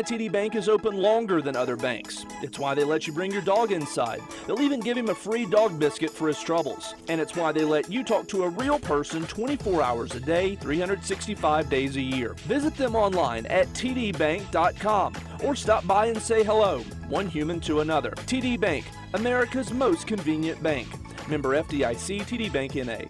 TD Bank is open longer than other banks. It's why they let you bring your dog inside. They'll even give him a free dog biscuit for his troubles. And it's why they let you talk to a real person 24 hours a day, 365 days a year. Visit them online at tdbank.com or stop by and say hello, one human to another. TD Bank, America's most convenient bank. Member FDIC, TD Bank NA.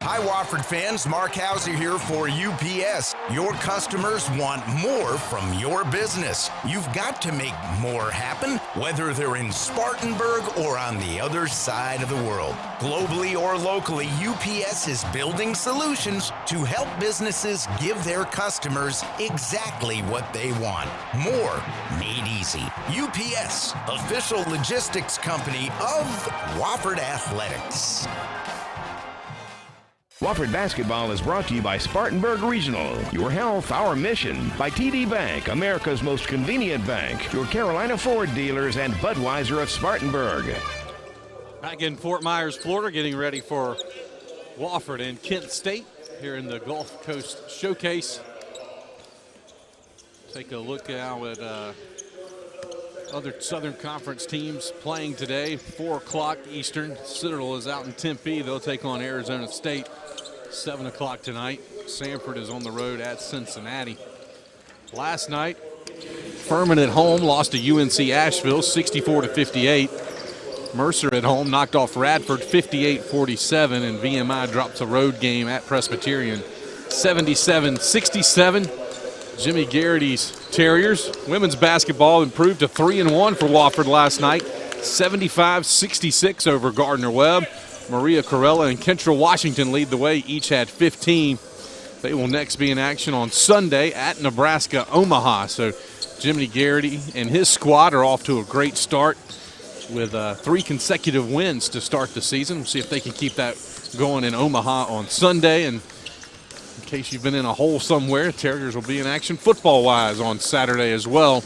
Hi, Wofford fans. Mark Hauser here for UPS. Your customers want more from your business. You've got to make more happen, whether they're in Spartanburg or on the other side of the world. Globally or locally, UPS is building solutions to help businesses give their customers exactly what they want. More made easy. UPS, official logistics company of Wofford Athletics. Wofford Basketball is brought to you by Spartanburg Regional. Your health, our mission. By TD Bank, America's most convenient bank. Your Carolina Ford dealers and Budweiser of Spartanburg. Back in Fort Myers, Florida, getting ready for Wofford and Kent State here in the Gulf Coast Showcase. Take a look now at other Southern Conference teams playing today. 4 o'clock Eastern. Citadel is out in Tempe. They'll take on Arizona State. 7 o'clock tonight. Sanford is on the road at Cincinnati. Last night, Furman at home lost to UNC Asheville 64-58. Mercer at home knocked off Radford 58-47, and VMI drops a road game at Presbyterian 77-67. Jimmy Garrity's Terriers women's basketball improved to 3-1 for Wofford last night, 75-66 over Gardner-Webb. Maria Corella and Kentra Washington lead the way. Each had 15. They will next be in action on Sunday at Nebraska Omaha. So Jimmy Garrity and his squad are off to a great start with 3 consecutive wins to start the season. We'll see if they can keep that going in Omaha on Sunday. And in case you've been in a hole somewhere, Terriers will be in action football-wise on Saturday as well.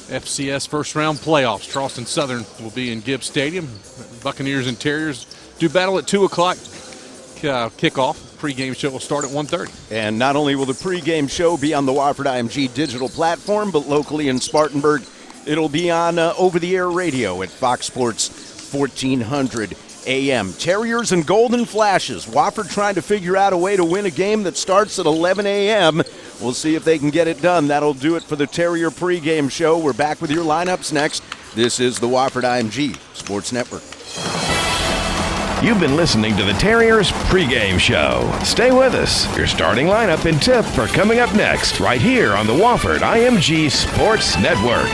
FCS first-round playoffs. Charleston Southern will be in Gibbs Stadium. Buccaneers and Terriers do battle at 2 o'clock kickoff. Pre-game show will start at 1:30. And not only will the pre-game show be on the Wofford IMG digital platform, but locally in Spartanburg, it'll be on over-the-air radio at Fox Sports 1400 AM. Terriers and Golden Flashes. Wofford trying to figure out a way to win a game that starts at 11 a.m. We'll see if they can get it done. That'll do it for the Terrier pregame show. We're back with your lineups next. This is the Wofford IMG Sports Network. You've been listening to the Terriers pregame show. Stay with us. Your starting lineup and tip are coming up next, right here on the Wofford IMG Sports Network.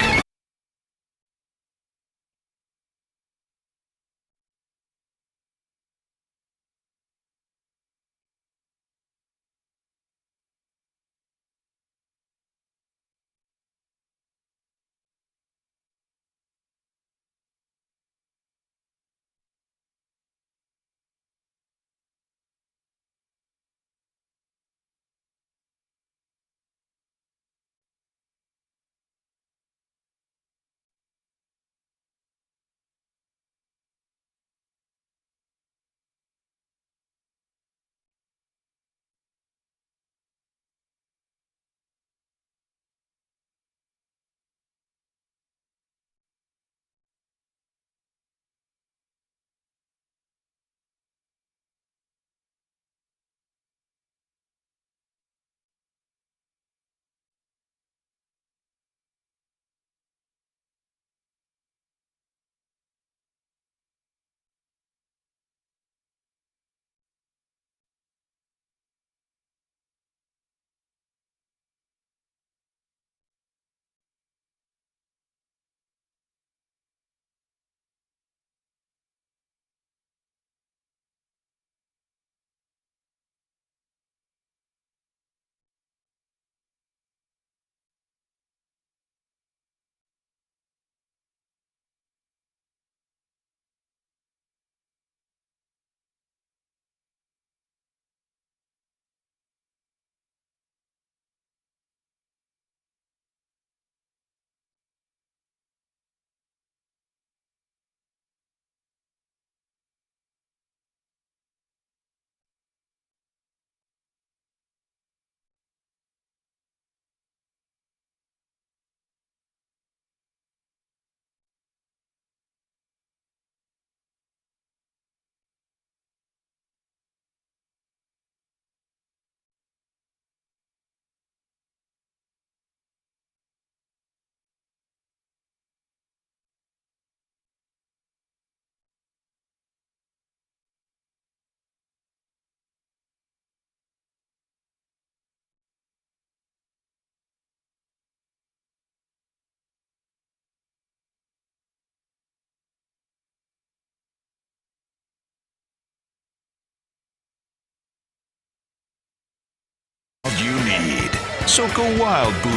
So go wild, boo.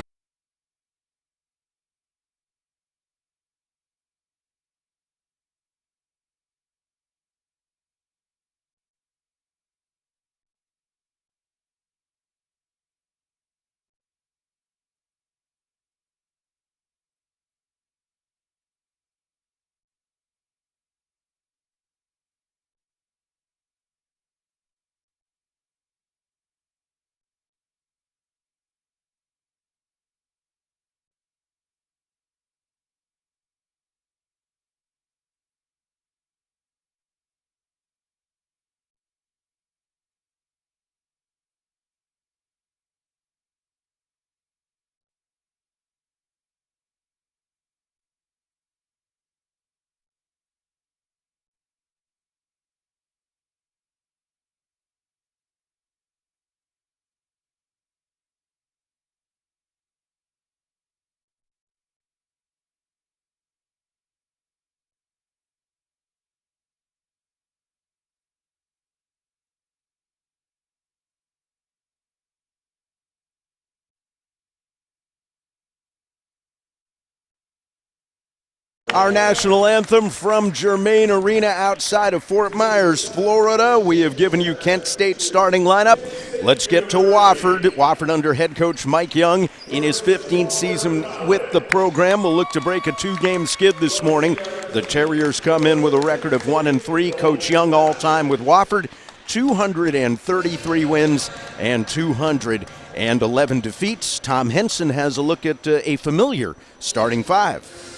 Our national anthem from Germain Arena outside of Fort Myers, Florida. We have given you Kent State's starting lineup. Let's get to Wofford. Wofford under head coach Mike Young in his 15th season with the program will look to break a 2-game skid this morning. The Terriers come in with a record of 1-3. Coach Young all-time with Wofford, 233 wins and 211 defeats. Tom Henson has a look at a familiar starting five.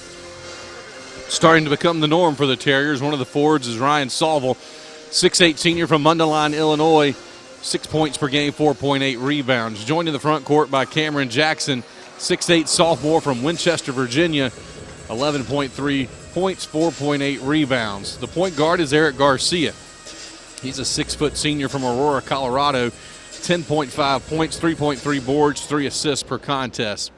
Starting to become the norm for the Terriers. One of the forwards is Ryan Salvel, 6'8 senior from Mundelein, Illinois, 6 points per game, 4.8 rebounds. Joined in the front court by Cameron Jackson, 6'8 sophomore from Winchester, Virginia, 11.3 points, 4.8 rebounds. The point guard is Eric Garcia. He's a 6-foot senior from Aurora, Colorado, 10.5 points, 3.3 boards, 3 assists per contest.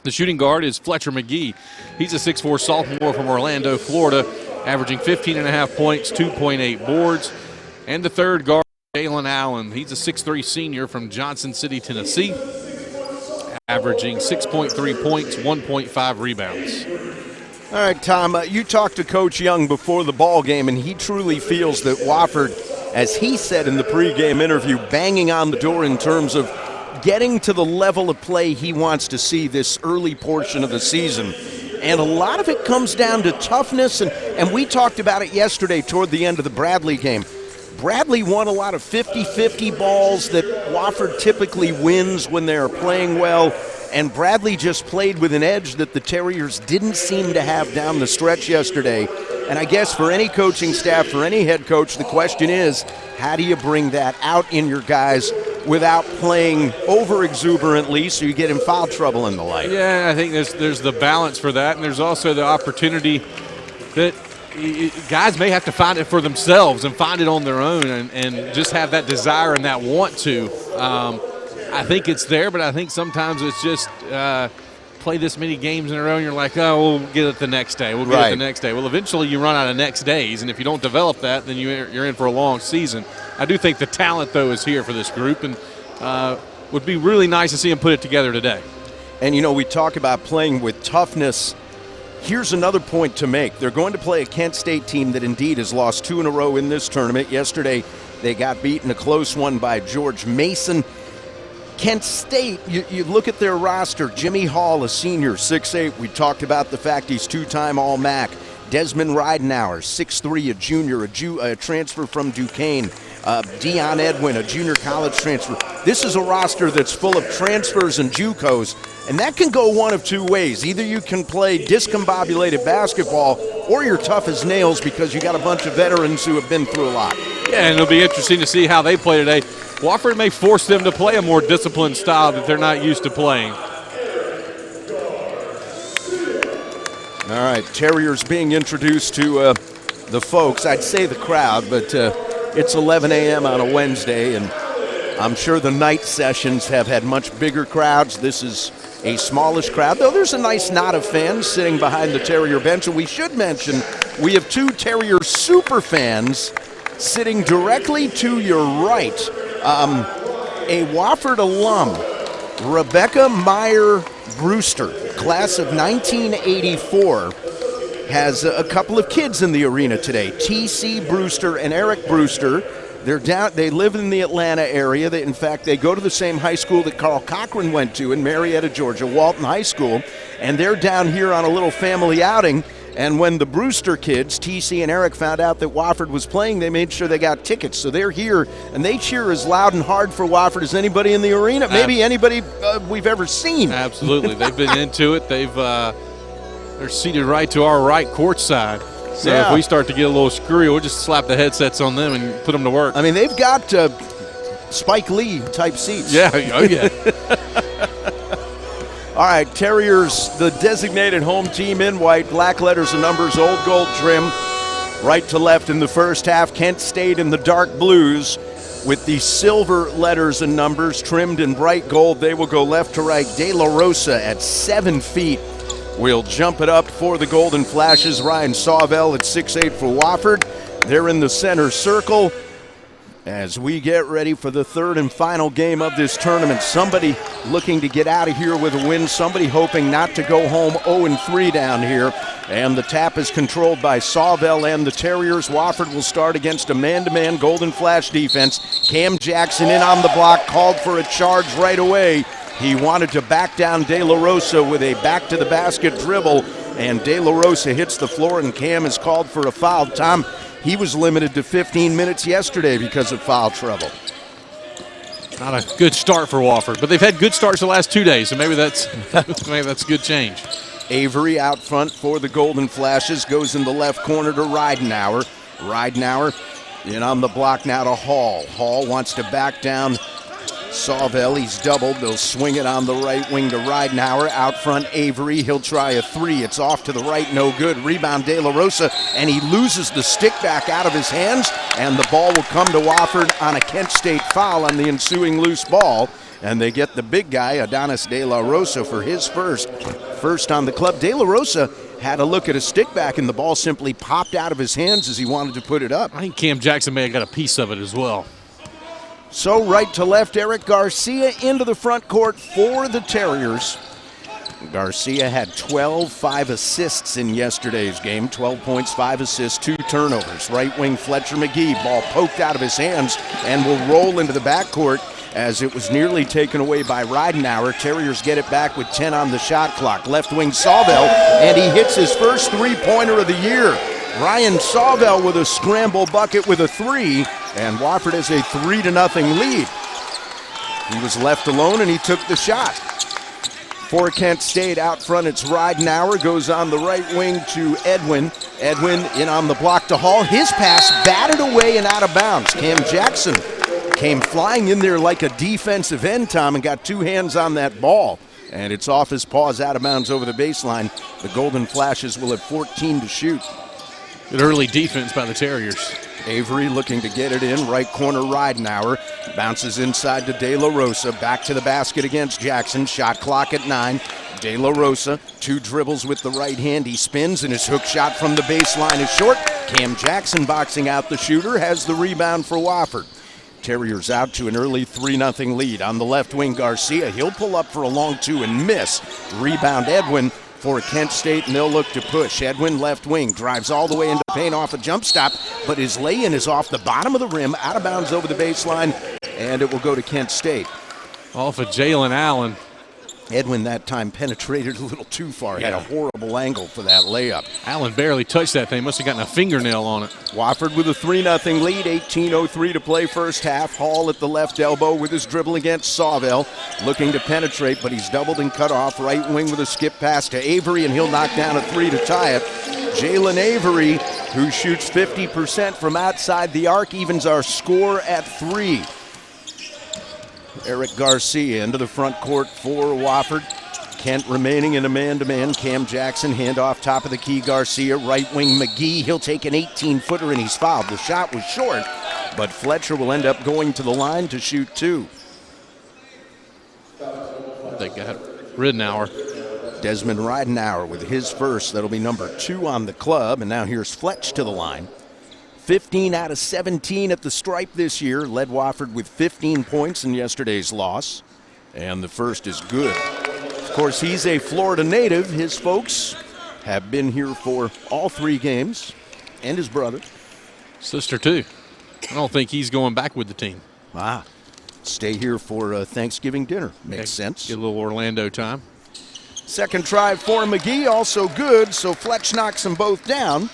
The shooting guard is Fletcher McGee. He's a 6'4 sophomore from Orlando, Florida, averaging 15.5 points, 2.8 boards. And the third guard, Jalen Allen. He's a 6'3 senior from Johnson City, Tennessee, averaging 6.3 points, 1.5 rebounds. All right, Tom, you talked to Coach Young before the ball game, and he truly feels that Wofford, as he said in the pregame interview, banging on the door in terms of getting to the level of play he wants to see this early portion of the season. And a lot of it comes down to toughness, and we talked about it yesterday toward the end of the Bradley game. Bradley won a lot of 50-50 balls that Wofford typically wins when they're playing well, and Bradley just played with an edge that the Terriers didn't seem to have down the stretch yesterday. And I guess for any coaching staff, for any head coach, the question is, how do you bring that out in your guys without playing over-exuberantly so you get in foul trouble and the like? Yeah, I think there's the balance for that, and there's also the opportunity that guys may have to find it for themselves and find it on their own and just have that desire and that want to. I think it's there, but I think sometimes it's just play this many games in a row and you're like, oh, we'll get it the next day. We'll get it the next day. Well, eventually you run out of next days, and if you don't develop that, then you're in for a long season. I do think the talent, though, is here for this group, and would be really nice to see them put it together today. And, you know, we talk about playing with toughness. Here's another point to make. They're going to play a Kent State team that indeed has lost 2 in a row in this tournament. Yesterday, they got beaten a close one by George Mason. Kent State, you look at their roster. Jimmy Hall, a senior, 6'8". We talked about the fact he's 2-time All-MAC. Desmond Ridenauer, 6'3", a junior, a transfer from Duquesne. Dion Edwin, a junior college transfer. This is a roster that's full of transfers and JUCOs, and that can go one of two ways. Either you can play discombobulated basketball, or you're tough as nails because you got a bunch of veterans who have been through a lot. Yeah, and it'll be interesting to see how they play today. Wofford may force them to play a more disciplined style that they're not used to playing. All right, Terriers being introduced to the folks. I'd say the crowd, but it's 11 a.m. on a Wednesday, and I'm sure the night sessions have had much bigger crowds. This is a smallish crowd, though there's a nice knot of fans sitting behind the Terrier bench. And we should mention we have 2 Terrier super fans sitting directly to your right. A Wofford alum Rebecca Meyer Brewster, class of 1984, has a couple of kids in the arena today. T.C. Brewster and Eric Brewster. They live in the Atlanta area. In fact, they go to the same high school that Carl Cochran went to in Marietta, Georgia, Walton High School. And they're down here on a little family outing. And when the Brewster kids, TC and Eric, found out that Wofford was playing, they made sure they got tickets. So they're here, and they cheer as loud and hard for Wofford as anybody in the arena, maybe anybody we've ever seen. Absolutely. They've been into it. They're seated right to our right courtside. So if we start to get a little screwy, we'll just slap the headsets on them and put them to work. I mean, they've got Spike Lee type seats. Yeah, oh yeah. All right, Terriers, the designated home team in white, black letters and numbers, old gold trim, right to left in the first half. Kent State in the dark blues with the silver letters and numbers trimmed in bright gold. They will go left to right. De La Rosa at 7 feet will jump it up for the Golden Flashes. Ryan Sawvell at 6'8" for Wofford. They're in the center circle as we get ready for the third and final game of this tournament. Somebody looking to get out of here with a win, somebody hoping not to go home 0-3 down here. And the tap is controlled by Sawvell and the Terriers. Wofford will start against a man-to-man Golden Flash defense. Cam Jackson in on the block, called for a charge right away. He wanted to back down De La Rosa with a back-to-the-basket dribble, and De La Rosa hits the floor, and Cam is called for a foul. Tom, he was limited to 15 minutes yesterday because of foul trouble. Not a good start for Wofford, but they've had good starts the last 2 days, so maybe that's a good change. Avery out front for the Golden Flashes, goes in the left corner to Ridenauer. Ridenauer in on the block now to Hall. Hall wants to back down Sawvell. He's doubled. They'll swing it on the right wing to Ridenauer. Out front, Avery. He'll try a three. It's off to the right. No good. Rebound, De La Rosa, and he loses the stick back out of his hands, and the ball will come to Wofford on a Kent State foul on the ensuing loose ball. And they get the big guy, Adonis De La Rosa, for his first on the club. De La Rosa had a look at a stick back, and the ball simply popped out of his hands as he wanted to put it up. I think Cam Jackson may have got a piece of it as well. So right to left, Eric Garcia into the front court for the Terriers. Garcia had 5 assists in yesterday's game. 12 points, 5 assists, 2 turnovers. Right wing Fletcher McGee, ball poked out of his hands and will roll into the backcourt as it was nearly taken away by Ridenauer. Terriers get it back with 10 on the shot clock. Left wing Sawvell, and he hits his first three-pointer of the year. Ryan Sawvell with a scramble bucket with a three, and Wofford has a 3-0 lead. He was left alone, and he took the shot. For Kent State out front, it's Ridenauer, goes on the right wing to Edwin. Edwin in on the block to Hall. His pass batted away and out of bounds. Cam Jackson came flying in there like a defensive end, Tom, and got 2 hands on that ball. And it's off his paws, out of bounds over the baseline. The Golden Flashes will have 14 to shoot. Good early defense by the Terriers. Avery looking to get it in. Right corner, Ridenauer. Bounces inside to De La Rosa. Back to the basket against Jackson. Shot clock at 9. De La Rosa, 2 dribbles with the right hand. He spins, and his hook shot from the baseline is short. Cam Jackson boxing out the shooter, has the rebound for Wofford. Terriers out to an early 3-0 lead. On the left wing, Garcia. He'll pull up for a long 2 and miss. Rebound, Edwin for Kent State, and they'll look to push. Edwin, left wing, drives all the way into paint off a jump stop, but his lay-in is off the bottom of the rim, out of bounds over the baseline, and it will go to Kent State. Off of Jalen Allen. Edwin that time penetrated a little too far. He had a horrible angle for that layup. Allen barely touched that thing. Must have gotten a fingernail on it. Wofford with a 3-0 lead, 18:03 to play first half. Hall at the left elbow with his dribble against Sawvell. Looking to penetrate, but he's doubled and cut off. Right wing with a skip pass to Avery, and he'll knock down a 3 to tie it. Jalen Avery, who shoots 50% from outside the arc, evens our score at 3. Eric Garcia into the front court for Wofford. Kent remaining in a man-to-man. Cam Jackson, handoff top of the key. Garcia, right wing McGee. He'll take an 18-footer, and he's fouled. The shot was short, but Fletcher will end up going to the line to shoot 2. They got Ridenauer. Desmond Ridenauer with his first. That'll be number 2 on the club, and now here's Fletch to the line. 15 out of 17 at the stripe this year. Led Wofford with 15 points in yesterday's loss. And the first is good. Of course, he's a Florida native. His folks have been here for all 3 games, and his brother. Sister, too. I don't think he's going back with the team. Stay here for Thanksgiving dinner. Makes sense. Get a little Orlando time. Second try for McGee, also good, so Fletch knocks them both down.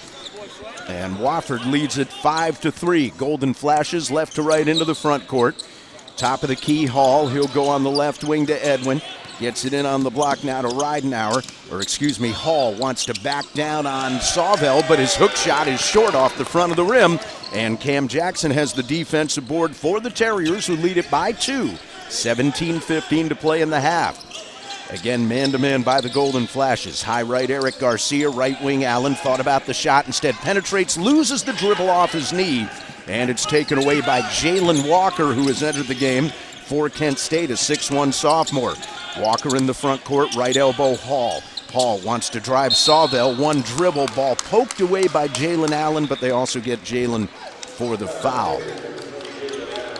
And Wofford leads it 5-3. Golden flashes left to right into the front court. Top of the key, Hall. He'll go on the left wing to Edwin. Gets it in on the block now to Hall wants to back down on Sawvell, but his hook shot is short off the front of the rim. And Cam Jackson has the defensive board for the Terriers, who lead it by 2. 17-15 to play in the half. Again, man-to-man by the Golden Flashes. High right, Eric Garcia. Right wing, Allen thought about the shot. Instead penetrates, loses the dribble off his knee. And it's taken away by Jalen Walker, who has entered the game for Kent State, a 6'1 sophomore. Walker in the front court, right elbow, Hall. Hall wants to drive Sawvell. One dribble, ball poked away by Jalen Allen, but they also get Jalen for the foul.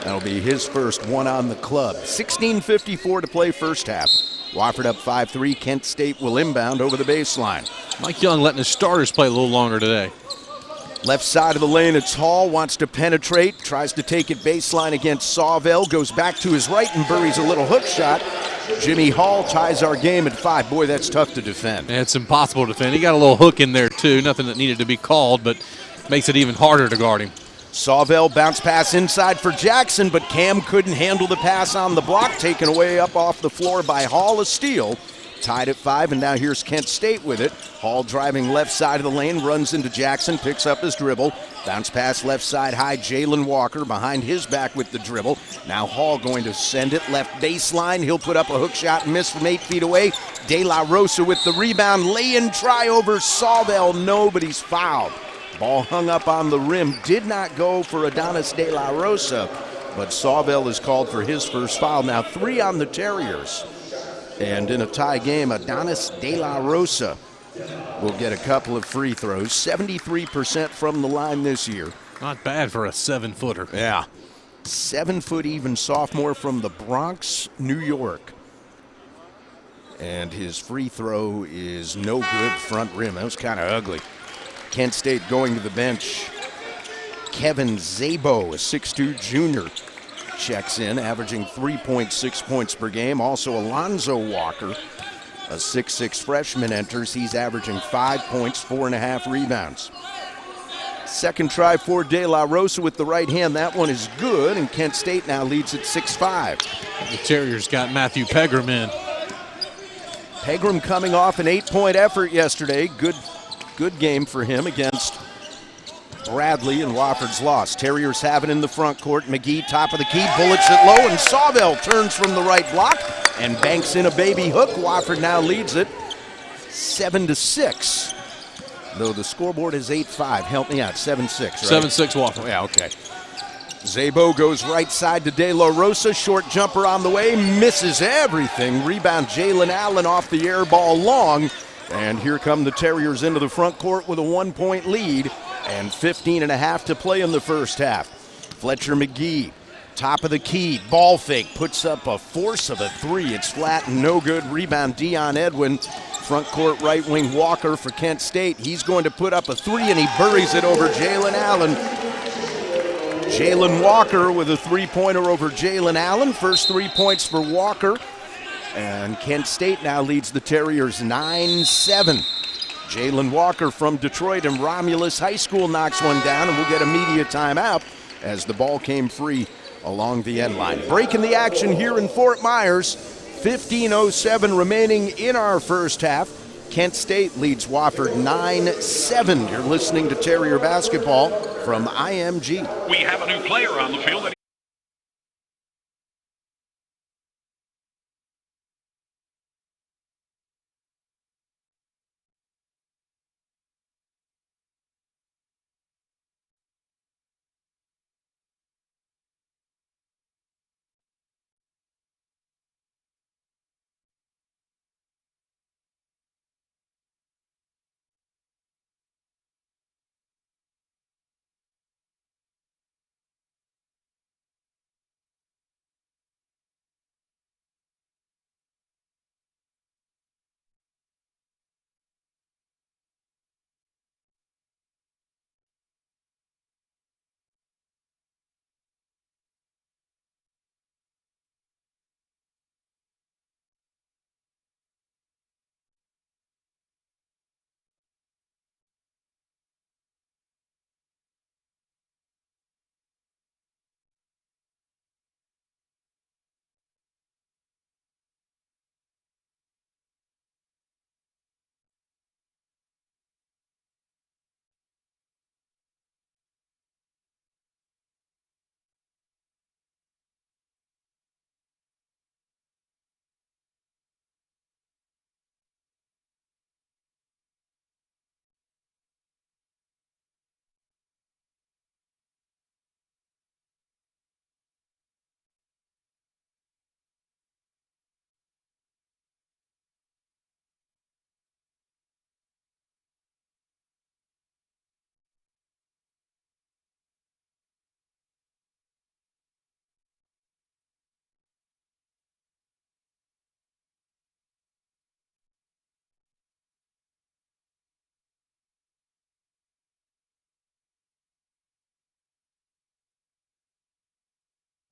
That'll be his first one on the club. 16:54 to play first half. Wofford up 5-3. Kent State will inbound over the baseline. Mike Young letting his starters play a little longer today. Left side of the lane, it's Hall, wants to penetrate, tries to take it baseline against Sawvell, goes back to his right and buries a little hook shot. Jimmy Hall ties our game at 5. Boy, that's tough to defend. And it's impossible to defend. He got a little hook in there, too. Nothing that needed to be called, but makes it even harder to guard him. Sawvell bounce pass inside for Jackson, but Cam couldn't handle the pass on the block, taken away up off the floor by Hall, a steal. Tied at 5, and now here's Kent State with it. Hall driving left side of the lane, runs into Jackson, picks up his dribble. Bounce pass left side high, Jalen Walker behind his back with the dribble. Now Hall going to send it left baseline. He'll put up a hook shot and miss from 8 feet away. De La Rosa with the rebound, lay-in try over Sawvell. Nobody's fouled. Ball hung up on the rim, did not go for Adonis De La Rosa, but Sawvell is called for his first foul. Now 3 on the Terriers. And in a tie game, Adonis De La Rosa will get a couple of free throws. 73% from the line this year. Not bad for a 7-footer. Yeah. 7-foot even sophomore from the Bronx, New York. And his free throw is no good, front rim. That was kind of ugly. Kent State going to the bench. Kevin Zabo, a 6'2 junior, checks in, averaging 3.6 points per game. Also, Alonzo Walker, a 6'6 freshman, enters. He's averaging 5 points, 4.5 rebounds. Second try for De La Rosa with the right hand. That one is good, and Kent State now leads at 6-5. The Terriers got Matthew Pegram in. Pegram coming off an 8-point effort yesterday. Good game for him against Bradley, and Wofford's lost. Terriers have it in the front court. McGee, top of the key, bullets it low, and Sawvell turns from the right block and banks in a baby hook. Wofford now leads it 7-6. Though the scoreboard is 8-5. Help me out, 7-6, right? 7-6 Wofford. Yeah, okay. Zabo goes right side to De La Rosa. Short jumper on the way, misses everything. Rebound Jalen Allen off the air ball long. And here come the Terriers into the front court with a 1-point lead and 15.5 to play in the first half. Fletcher McGee, top of the key, ball fake, puts up a force of a 3. It's flat and no good. Rebound Dion Edwin. Front court right wing Walker for Kent State. He's going to put up a 3 and he buries it over Jalen Allen. Jalen Walker with a 3-pointer over Jalen Allen. First 3 points for Walker. And Kent State now leads the Terriers 9-7. Jalen Walker from Detroit and Romulus High School knocks one down, and we'll get a media timeout as the ball came free along the end line. Breaking the action here in Fort Myers. 15:07 remaining in our first half. Kent State leads Wofford 9-7. You're listening to Terrier basketball from IMG. We have a new player on the field.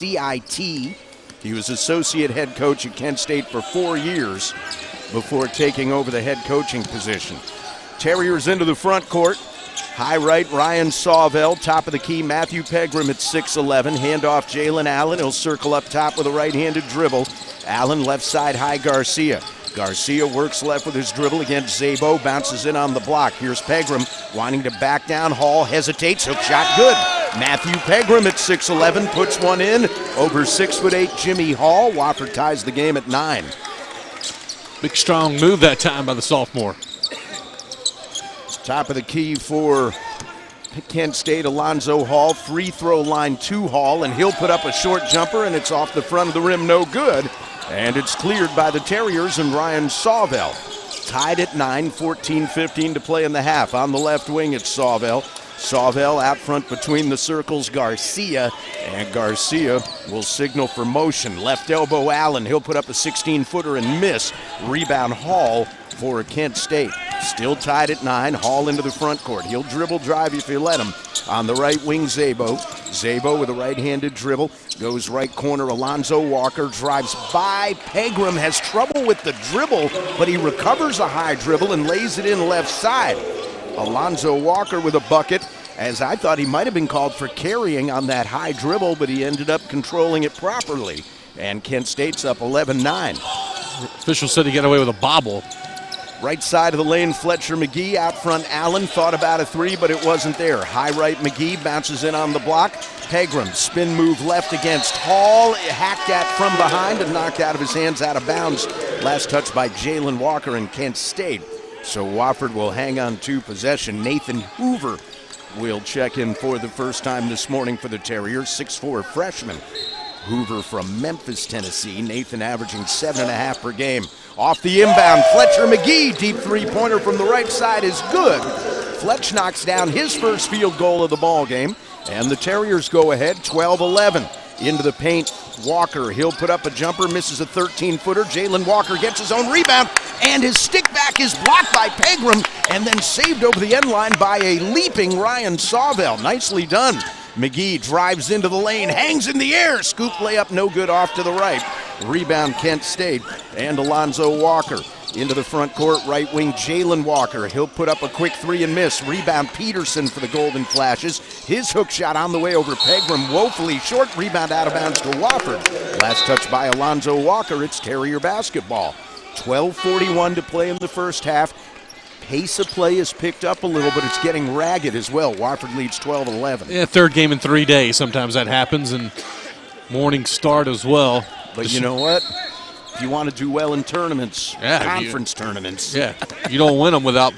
CIT. He was associate head coach at Kent State for 4 years before taking over the head coaching position. Terriers into the front court. High right, Ryan Sawvell. Top of the key, Matthew Pegram at 6'11". Handoff, Jalen Allen. He'll circle up top with a right-handed dribble. Allen left side, high Garcia. Garcia works left with his dribble against Zabo. Bounces in on the block. Here's Pegram wanting to back down. Hall hesitates. Hook shot good. Matthew Pegram at 6'11", puts one in. Over 6'8", Jimmy Hall. Wofford ties the game at 9. Big strong move that time by the sophomore. Top of the key for Kent State, Alonzo Hall. Free throw line to Hall, and he'll put up a short jumper, and it's off the front of the rim, no good. And it's cleared by the Terriers and Ryan Sawvell. Tied at 9, 14-15 to play in the half. On the left wing, it's Sawvell. Sawvell out front between the circles, Garcia. And Garcia will signal for motion. Left elbow, Allen. He'll put up a 16-footer and miss. Rebound, Hall for Kent State. Still tied at 9. Hall into the front court. He'll dribble drive if you let him. On the right wing, Zabo. Zabo with a right-handed dribble. Goes right corner. Alonzo Walker drives by. Pegram has trouble with the dribble, but he recovers a high dribble and lays it in left side. Alonzo Walker with a bucket, as I thought he might have been called for carrying on that high dribble, but he ended up controlling it properly. And Kent State's up 11-9. Officials said he got away with a bobble. Right side of the lane, Fletcher McGee. Out front, Allen thought about a three, but it wasn't there. High right, McGee bounces in on the block. Pegram, spin move left against Hall. Hacked at from behind and knocked out of his hands, out of bounds. Last touch by Jalen Walker in Kent State. So Wofford will hang on to possession. Nathan Hoover will check in for the first time this morning for the Terriers. 6'4" freshman. Hoover from Memphis, Tennessee. Nathan averaging 7.5 per game. Off the inbound, Fletcher McGee, deep three-pointer from the right side is good. Fletch knocks down his first field goal of the ball game, and the Terriers go ahead 12-11. Into the paint, Walker, he'll put up a jumper, misses a 13-footer. Jalen Walker gets his own rebound, and his stick back is blocked by Pegram, and then saved over the end line by a leaping Ryan Sawvell. Nicely done. McGee drives into the lane, hangs in the air. Scoop layup, no good, off to the right. Rebound, Kent State, and Alonzo Walker. Into the front court, right wing, Jalen Walker. He'll put up a quick three and miss. Rebound, Peterson for the Golden Flashes. His hook shot on the way over Pegram, woefully short. Rebound out of bounds to Wofford. Last touch by Alonzo Walker. It's Terrier basketball. 12:41 to play in the first half. Pace of play is picked up a little, but it's getting ragged as well. Wofford leads 12-11. Yeah, third game in 3 days. Sometimes that happens, and morning start as well. But you know what? If you want to do well in tournaments, conference tournaments. Yeah, you don't win them without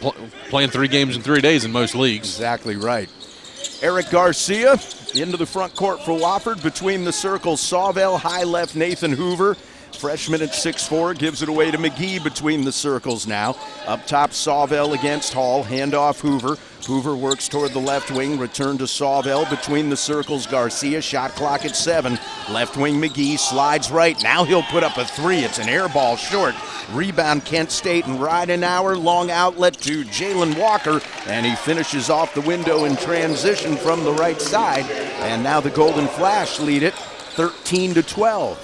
playing 3 games in 3 days in most leagues. Exactly right. Eric Garcia into the front court for Wofford. Between the circles, Sawvell, high left, Nathan Hoover. Freshman at 6'4", gives it away to McGee between the circles now. Up top, Sawvell against Hall. Handoff, Hoover. Hoover works toward the left wing. Return to Sawvell. Between the circles, Garcia. Shot clock at 7. Left wing, McGee slides right. Now he'll put up a three. It's an air ball short. Rebound, Kent State, and Ridenauer. Long outlet to Jalen Walker. And he finishes off the window in transition from the right side. And now the Golden Flash lead it 13-12.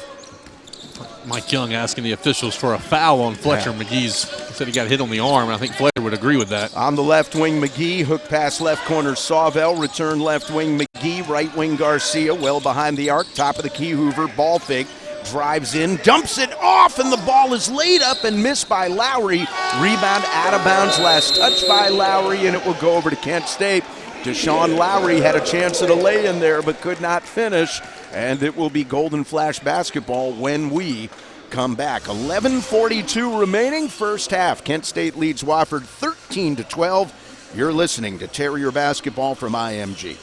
Mike Young asking the officials for a foul on Fletcher McGee's. He said he got hit on the arm, and I think Fletcher would agree with that. On the left wing, McGee. Hook pass left corner, Sawvell. Return left wing, McGee. Right wing, Garcia. Well behind the arc. Top of the key, Hoover. Ball fake. Drives in. Dumps it off, and the ball is laid up and missed by Lowry. Rebound out of bounds. Last touch by Lowry, and it will go over to Kent State. Deshaun Lowry had a chance at a lay-in there, but could not finish. And it will be Golden Flash basketball when we come back. 11:42 remaining, first half. Kent State leads Wofford 13-12. You're listening to Terrier basketball from IMG.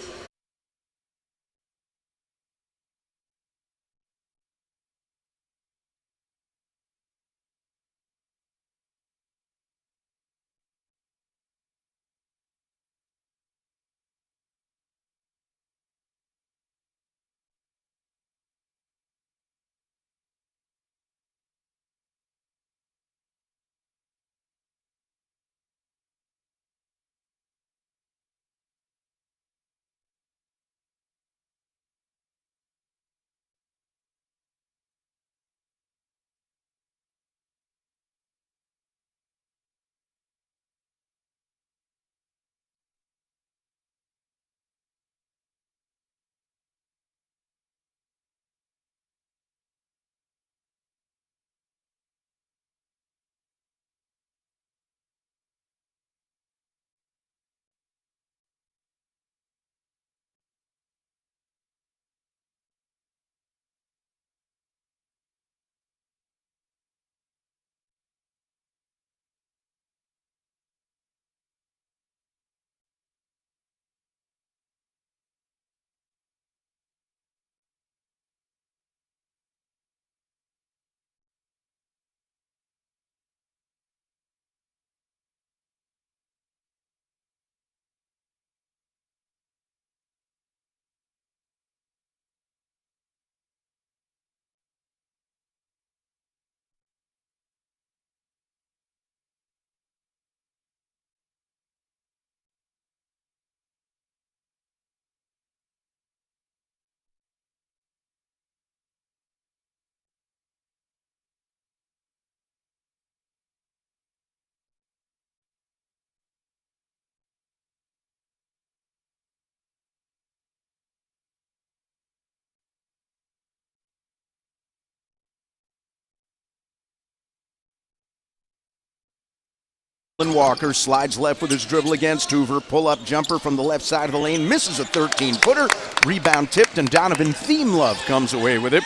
Walker slides left with his dribble against Hoover. Pull-up jumper from the left side of the lane. Misses a 13-footer. Rebound tipped, and Donovan Themelove comes away with it.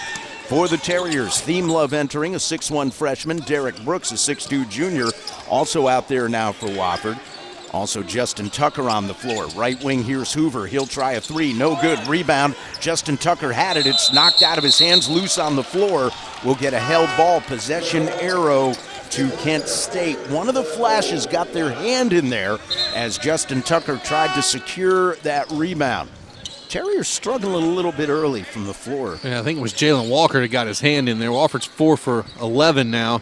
For the Terriers, Themelove entering, a 6'1 freshman. Derek Brooks, a 6'2 junior, also out there now for Wofford. Also Justin Tucker on the floor. Right wing, here's Hoover. He'll try a three. No good. Rebound. Justin Tucker had it. It's knocked out of his hands, loose on the floor. We'll get a held ball. Possession arrow to Kent State. One of the Flashes got their hand in there as Justin Tucker tried to secure that rebound. Terriers struggling a little bit early from the floor. Yeah, I think it was Jalen Walker that got his hand in there. Wofford's 4 for 11 now.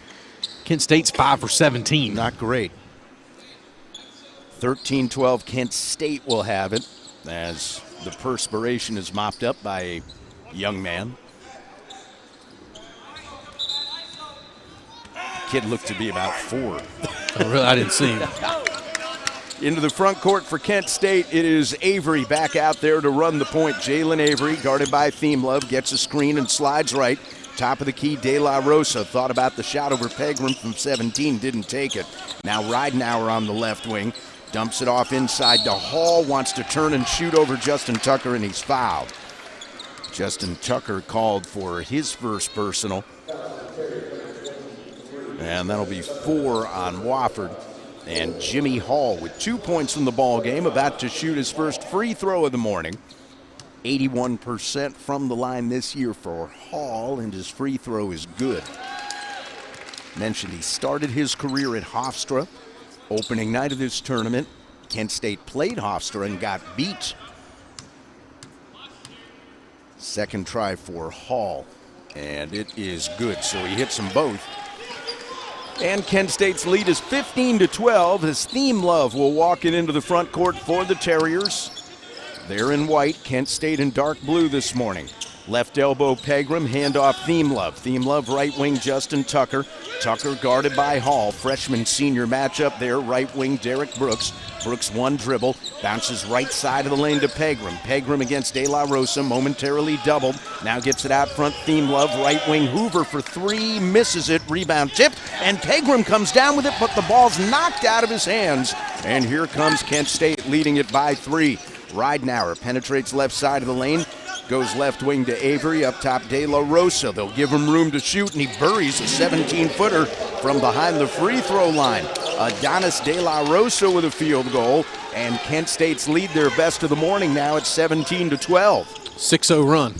Kent State's 5 for 17. Not great. 13-12, Kent State will have it as the perspiration is mopped up by a young man. Kid looked to be about 4. Oh, really? I didn't see him. Into the front court for Kent State, it is Avery back out there to run the point. Jalen Avery, guarded by Themelove, gets a screen and slides right. Top of the key, De La Rosa thought about the shot over Pegram from 17, didn't take it. Now Ridenauer on the left wing. Dumps it off inside to Hall, wants to turn and shoot over Justin Tucker, and he's fouled. Justin Tucker called for his first personal. And that'll be 4 on Wofford. And Jimmy Hall with 2 points in the ball game, about to shoot his first free throw of the morning. 81% from the line this year for Hall, and his free throw is good. Mentioned he started his career at Hofstra. Opening night of this tournament, Kent State played Hofstra and got beat. Second try for Hall, and it is good, so he hits them both. And Kent State's lead is 15-12 as Themelove will walk it into the front court for the Terriers. They're in white, Kent State in dark blue this morning. Left elbow Pegram, handoff Themelove. Themelove right wing Justin Tucker. Tucker guarded by Hall. Freshman senior matchup there. Right wing Derek Brooks. Brooks one dribble. Bounces right side of the lane to Pegram. Pegram against De La Rosa. Momentarily doubled. Now gets it out front. Themelove right wing Hoover for 3. Misses it. Rebound tip. And Pegram comes down with it, but the ball's knocked out of his hands. And here comes Kent State leading it by 3. Ridenauer penetrates left side of the lane. Goes left wing to Avery, up top De La Rosa. They'll give him room to shoot, and he buries a 17-footer from behind the free throw line. Adonis De La Rosa with a field goal, and Kent State's lead their best of the morning now at 17-12. 6-0 run.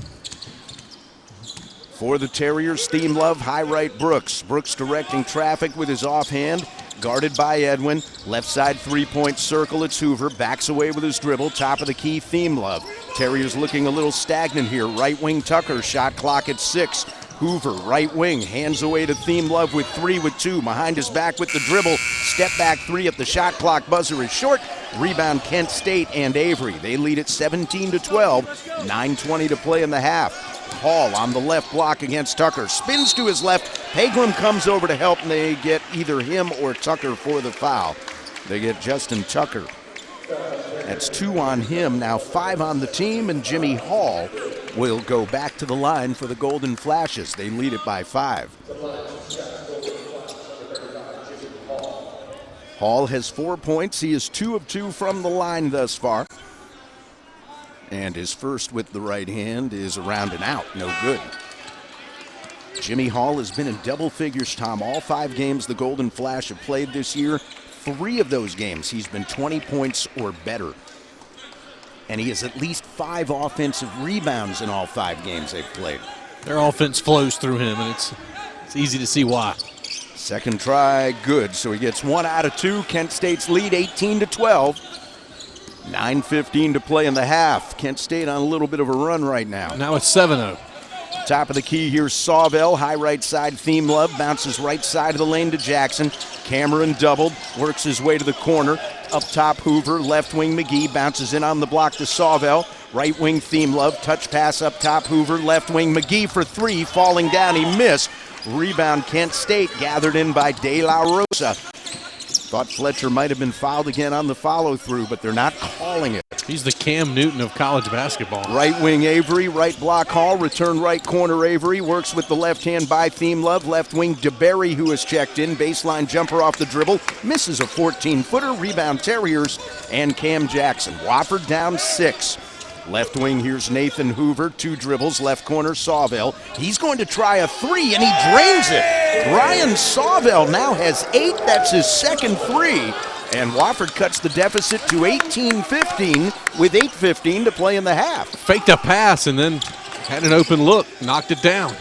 For the Terriers, Themelove, high right Brooks. Brooks directing traffic with his offhand. Guarded by Edwin. Left side three-point circle, it's Hoover. Backs away with his dribble. Top of the key, Themelove. Terriers looking a little stagnant here. Right wing Tucker, shot clock at 6. Hoover, right wing, hands away to Themelove with 3 with 2. Behind his back with the dribble. Step back 3 at the shot clock. Buzzer is short. Rebound Kent State and Avery. They lead at 17-12. 9:20 to play in the half. Hall on the left block against Tucker. Spins to his left. Pegram comes over to help, and they get either him or Tucker for the foul. They get Justin Tucker. That's 2 on him, now 5 on the team, and Jimmy Hall will go back to the line for the Golden Flashes. They lead it by 5. Hall has 4 points. He is 2 of 2 from the line thus far. And his first with the right hand is around and out, no good. Jimmy Hall has been in double figures, Tom. All 5 games the Golden Flash have played this year, 3 of those games he's been 20 points or better. And he has at least 5 offensive rebounds in all 5 games they've played. Their offense flows through him, and it's easy to see why. Second try, good. So he gets 1 out of 2. Kent State's lead 18-12. 9:15 to play in the half. Kent State on a little bit of a run right now. Now it's 7-0. Top of the key, here's Sawvell. High right side, Themelove. Bounces right side of the lane to Jackson. Cameron doubled. Works his way to the corner. Up top, Hoover. Left wing, McGee. Bounces in on the block to Sawvell. Right wing, Themelove. Touch pass up top, Hoover. Left wing, McGee for 3. Falling down, he missed. Rebound, Kent State. Gathered in by De La Rosa. Thought Fletcher might have been fouled again on the follow-through, but they're not calling it. He's the Cam Newton of college basketball. Right wing Avery, right block Hall, return right corner Avery, works with the left hand by Theme Love, left wing DeBerry who has checked in, baseline jumper off the dribble, misses a 14-footer, rebound Terriers, and Cam Jackson. Wofford down 6. Left wing, here's Nathan Hoover, 2 dribbles, left corner Sawville. He's going to try a 3 and he drains it. Ryan Sawville now has 8, that's his second 3. And Wofford cuts the deficit to 18-15 with 8:15 to play in the half. Faked a pass and then had an open look, knocked it down.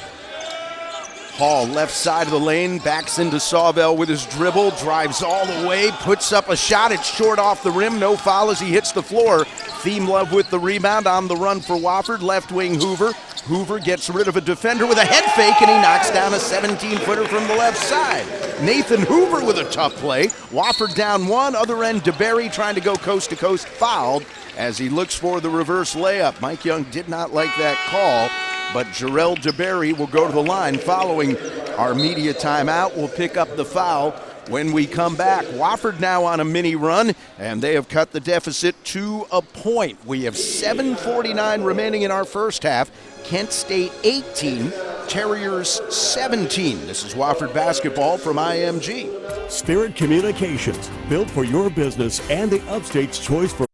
Hall, left side of the lane, backs into Sawville with his dribble, drives all the way, puts up a shot. It's short off the rim, no foul as he hits the floor. Theme Love with the rebound, on the run for Wofford. Left wing Hoover. Hoover gets rid of a defender with a head fake, and he knocks down a 17-footer from the left side. Nathan Hoover with a tough play. Wofford down 1. Other end, DeBerry trying to go coast to coast, fouled as he looks for the reverse layup. Mike Young did not like that call, but Jarrell DeBerry will go to the line following our media timeout. We'll pick up the foul when we come back. Wofford now on a mini run, and they have cut the deficit to a point. We have 7:49 remaining in our first half. Kent State 18, Terriers 17. This is Wofford basketball from IMG. Spirit Communications, built for your business and the Upstate's choice for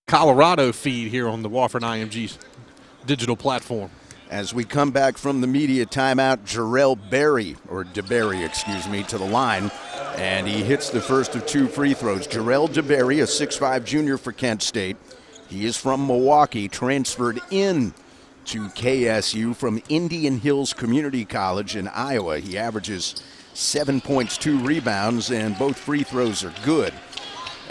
Colorado feed here on the Wofford IMG digital platform. As we come back from the media timeout, Jarrell DeBerry, excuse me, to the line, and he hits the first of 2 free throws. Jarrell DeBerry, a 6'5 junior for Kent State. He is from Milwaukee, transferred in to KSU from Indian Hills Community College in Iowa. He averages 7 points, 2 rebounds, and both free throws are good.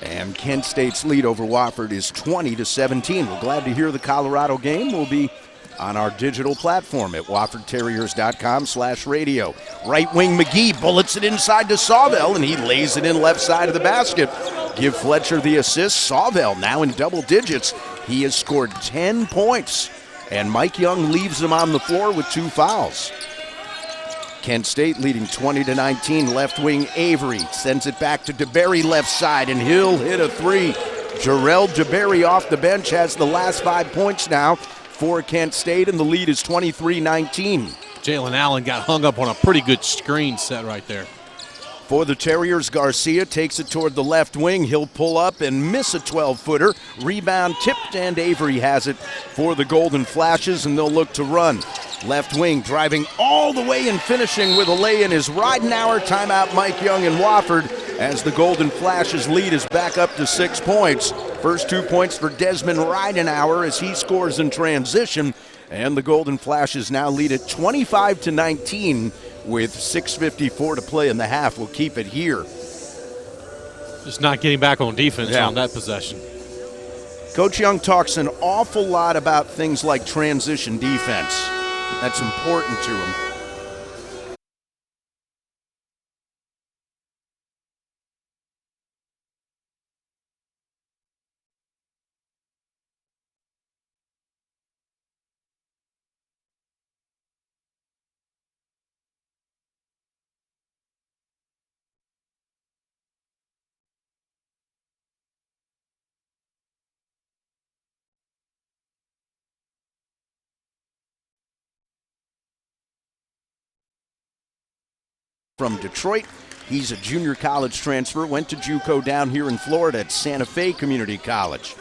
And Kent State's lead over Wofford is 20-17. We're glad to hear the Colorado game. We'll be on our digital platform at WoffordTerriers.com/radio. Right wing McGee bullets it inside to Sawville, and he lays it in left side of the basket. Give Fletcher the assist. Sawville now in double digits. He has scored 10 points, and Mike Young leaves him on the floor with 2 fouls. Kent State leading 20-19. Left wing Avery sends it back to DeBerry left side, and he'll hit a 3. Jarrell DeBerry off the bench has the last 5 points now for Kent State, and the lead is 23-19. Jalen Allen got hung up on a pretty good screen set right there. For the Terriers, Garcia takes it toward the left wing. He'll pull up and miss a 12-footer. Rebound tipped, and Avery has it for the Golden Flashes, and they'll look to run. Left wing driving all the way and finishing with a lay-in is Ridenauer. Timeout Mike Young and Wofford. as the Golden Flashes lead is back up to 6 points. First 2 points for Desmond Ridenauer as he scores in transition, and the Golden Flashes now lead at 25-19 with 6:54 to play in the half. We'll keep it here. Just not getting back on defense on that possession. Coach Young talks an awful lot about things like transition defense. That's important to him. From Detroit, he's a junior college transfer, went to JUCO down here in Florida at Santa Fe Community College.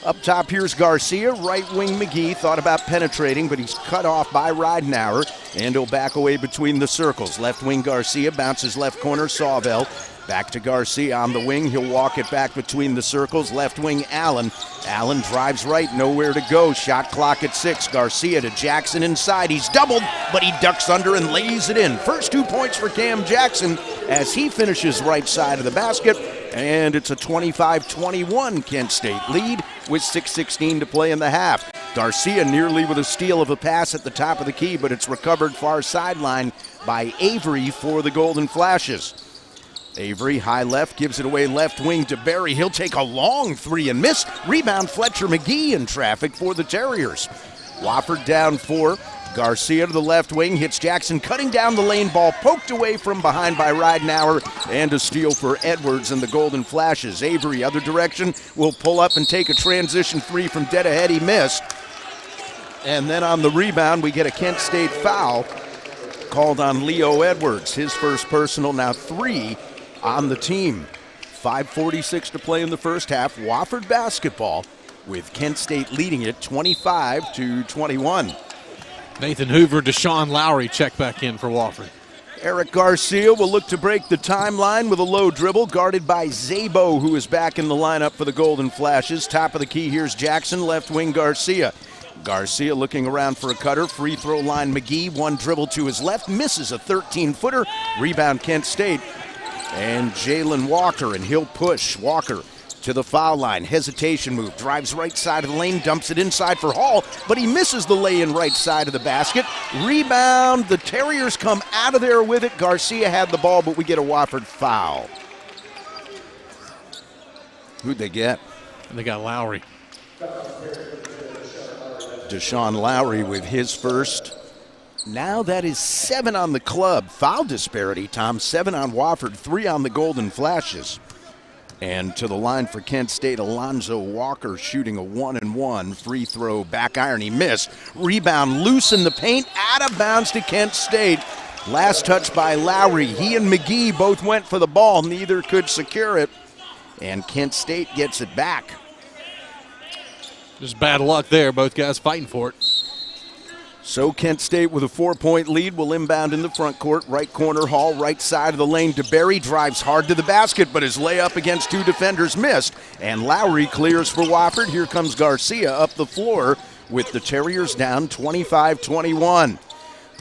Up top, here's Garcia. Right wing McGee thought about penetrating, but he's cut off by Ridenauer, and he'll back away between the circles. Left wing Garcia bounces left corner, Sawvell. Back to Garcia on the wing. He'll walk it back between the circles. Left wing Allen. Allen drives right, nowhere to go. Shot clock at 6. Garcia to Jackson inside. He's doubled, but he ducks under and lays it in. First 2 points for Cam Jackson as he finishes right side of the basket. And it's a 25-21 Kent State lead with 6:16 to play in the half. Garcia nearly with a steal of a pass at the top of the key, but it's recovered far sideline by Avery for the Golden Flashes. Avery, high left, gives it away left wing to Berry. He'll take a long three and miss. Rebound Fletcher McGee in traffic for the Terriers. Wofford down 4. Garcia to the left wing, hits Jackson, cutting down the lane, ball poked away from behind by Ridenauer, and a steal for Edwards and the Golden Flashes. Avery, other direction, will pull up and take a transition 3 from dead ahead. He missed. And then on the rebound, we get a Kent State foul called on Leo Edwards. His first personal, now 3 on the team. 5:46 to play in the first half. Wofford basketball with Kent State leading it 25-21. Nathan Hoover, Deshaun Lowry check back in for Wofford. Eric Garcia will look to break the timeline with a low dribble, guarded by Zabo, who is back in the lineup for the Golden Flashes. Top of the key, here's Jackson, left wing Garcia. Garcia looking around for a cutter. Free throw line McGee, one dribble to his left, misses a 13-footer. Rebound Kent State. And Jalen Walker, and he'll push. Walker to the foul line. Hesitation move. Drives right side of the lane, dumps it inside for Hall, but he misses the lay-in right side of the basket. Rebound. The Terriers come out of there with it. Garcia had the ball, but we get a Wofford foul. Who'd they get? They got Lowry. Deshaun Lowry with his first. Now that is 7 on the club. Foul disparity, Tom. 7 on Wofford, 3 on the Golden Flashes. And to the line for Kent State, Alonzo Walker shooting a 1-and-1 free throw back iron. He missed. Rebound loose in the paint, out of bounds to Kent State. Last touch by Lowry. He and McGee both went for the ball. Neither could secure it. And Kent State gets it back. Just bad luck there. Both guys fighting for it. So Kent State with a 4-point lead will inbound in the front court. Right corner, Hall, right side of the lane. DeBerry drives hard to the basket, but his layup against 2 defenders missed. And Lowry clears for Wofford. Here comes Garcia up the floor with the Terriers down 25-21.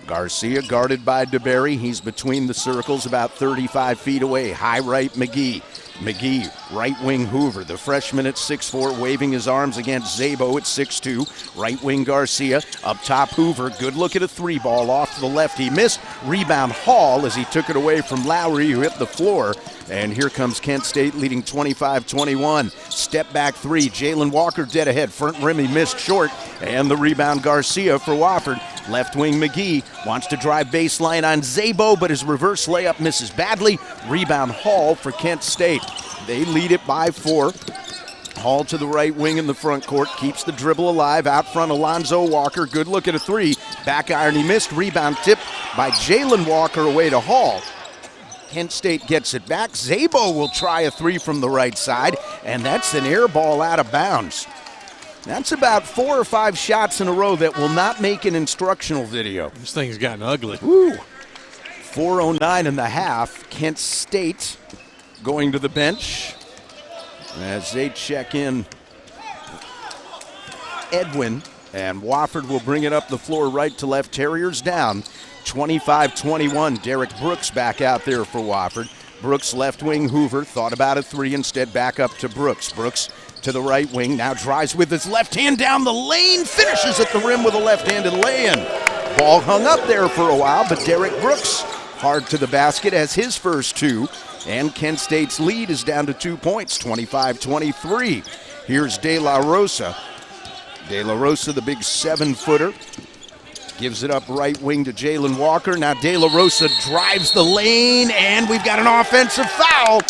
Garcia guarded by DeBerry. He's between the circles, about 35 feet away. High right, McGee. McGee, right wing Hoover, the freshman at 6'4", waving his arms against Zabo at 6'2". Right wing Garcia, up top Hoover, good look at a 3-ball off to the left. He missed. Rebound Hall as he took it away from Lowry, who hit the floor. And here comes Kent State leading 25-21. Step back 3, Jalen Walker dead ahead. Front rim, he missed short. And the rebound Garcia for Wofford. Left wing McGee wants to drive baseline on Zabo, but his reverse layup misses badly. Rebound Hall for Kent State. They lead it by 4. Hall to the right wing in the front court, keeps the dribble alive. Out front, Alonzo Walker, good look at a 3. Back iron, he missed. Rebound tip by Jalen Walker away to Hall. Kent State gets it back. Zabo will try a 3 from the right side, and that's an air ball out of bounds. That's about 4 or 5 shots in a row that will not make an instructional video. This thing's gotten ugly. Woo. 4:09 in the half. Kent State going to the bench as they check in Edwin, and Wofford will bring it up the floor right to left. Terriers down 25-21. Derek Brooks back out there for Wofford. Brooks left wing. Hoover thought about a three, instead back up to Brooks. Brooks to the right wing, now drives with his left hand down the lane, finishes at the rim with a left-handed lay-in. Ball hung up there for a while, but Derek Brooks hard to the basket as his first two, and Kent State's lead is down to 2 points, 25-23. Here's De La Rosa. De La Rosa, the big 7-footer, gives it up right wing to Jalen Walker. Now De La Rosa drives the lane, and we've got an offensive foul.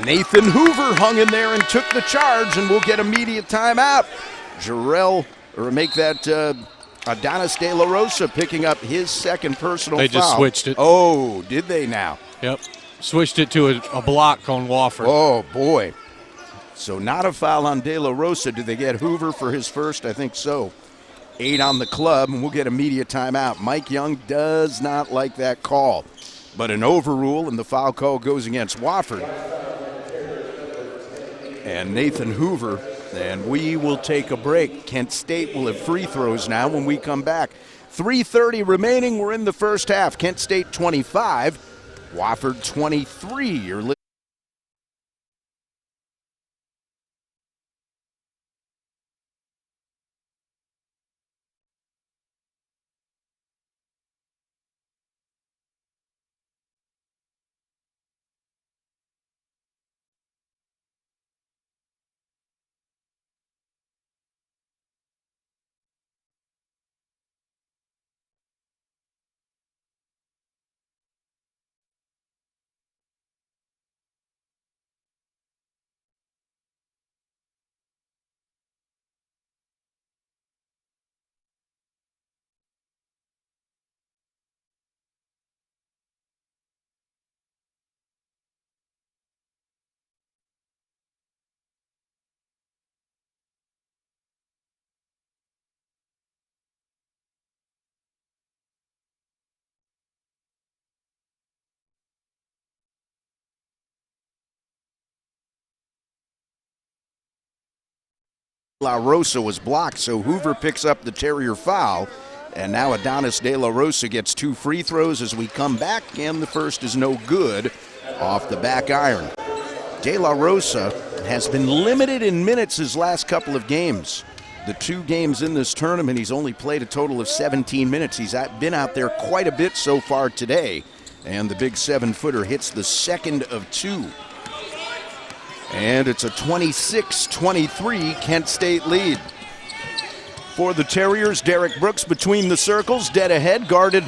Nathan Hoover hung in there and took the charge, and we'll get immediate timeout. Adonis De La Rosa picking up his second personal foul. They just switched it. Oh, did they now? Yep. Switched it to a block on Wofford. Oh, boy. So not a foul on De La Rosa. Did they get Hoover for his first? I think so. 8 on the club, and we'll get immediate timeout. Mike Young does not like that call, but an overrule, and the foul call goes against Wofford. And Nathan Hoover, and we will take a break. Kent State will have free throws now when we come back. 3:30 remaining. We're in the first half. Kent State 25, Wofford 23. You're listening. La Rosa was blocked, so Hoover picks up the Terrier foul. And now Adonis De La Rosa gets 2 free throws as we come back, and the first is no good off the back iron. De La Rosa has been limited in minutes his last couple of games. The 2 games in this tournament, he's only played a total of 17 minutes. He's been out there quite a bit so far today, and the big 7-footer hits the second of 2. And it's a 26-23 Kent State lead. For the Terriers, Derek Brooks between the circles, dead ahead, guarded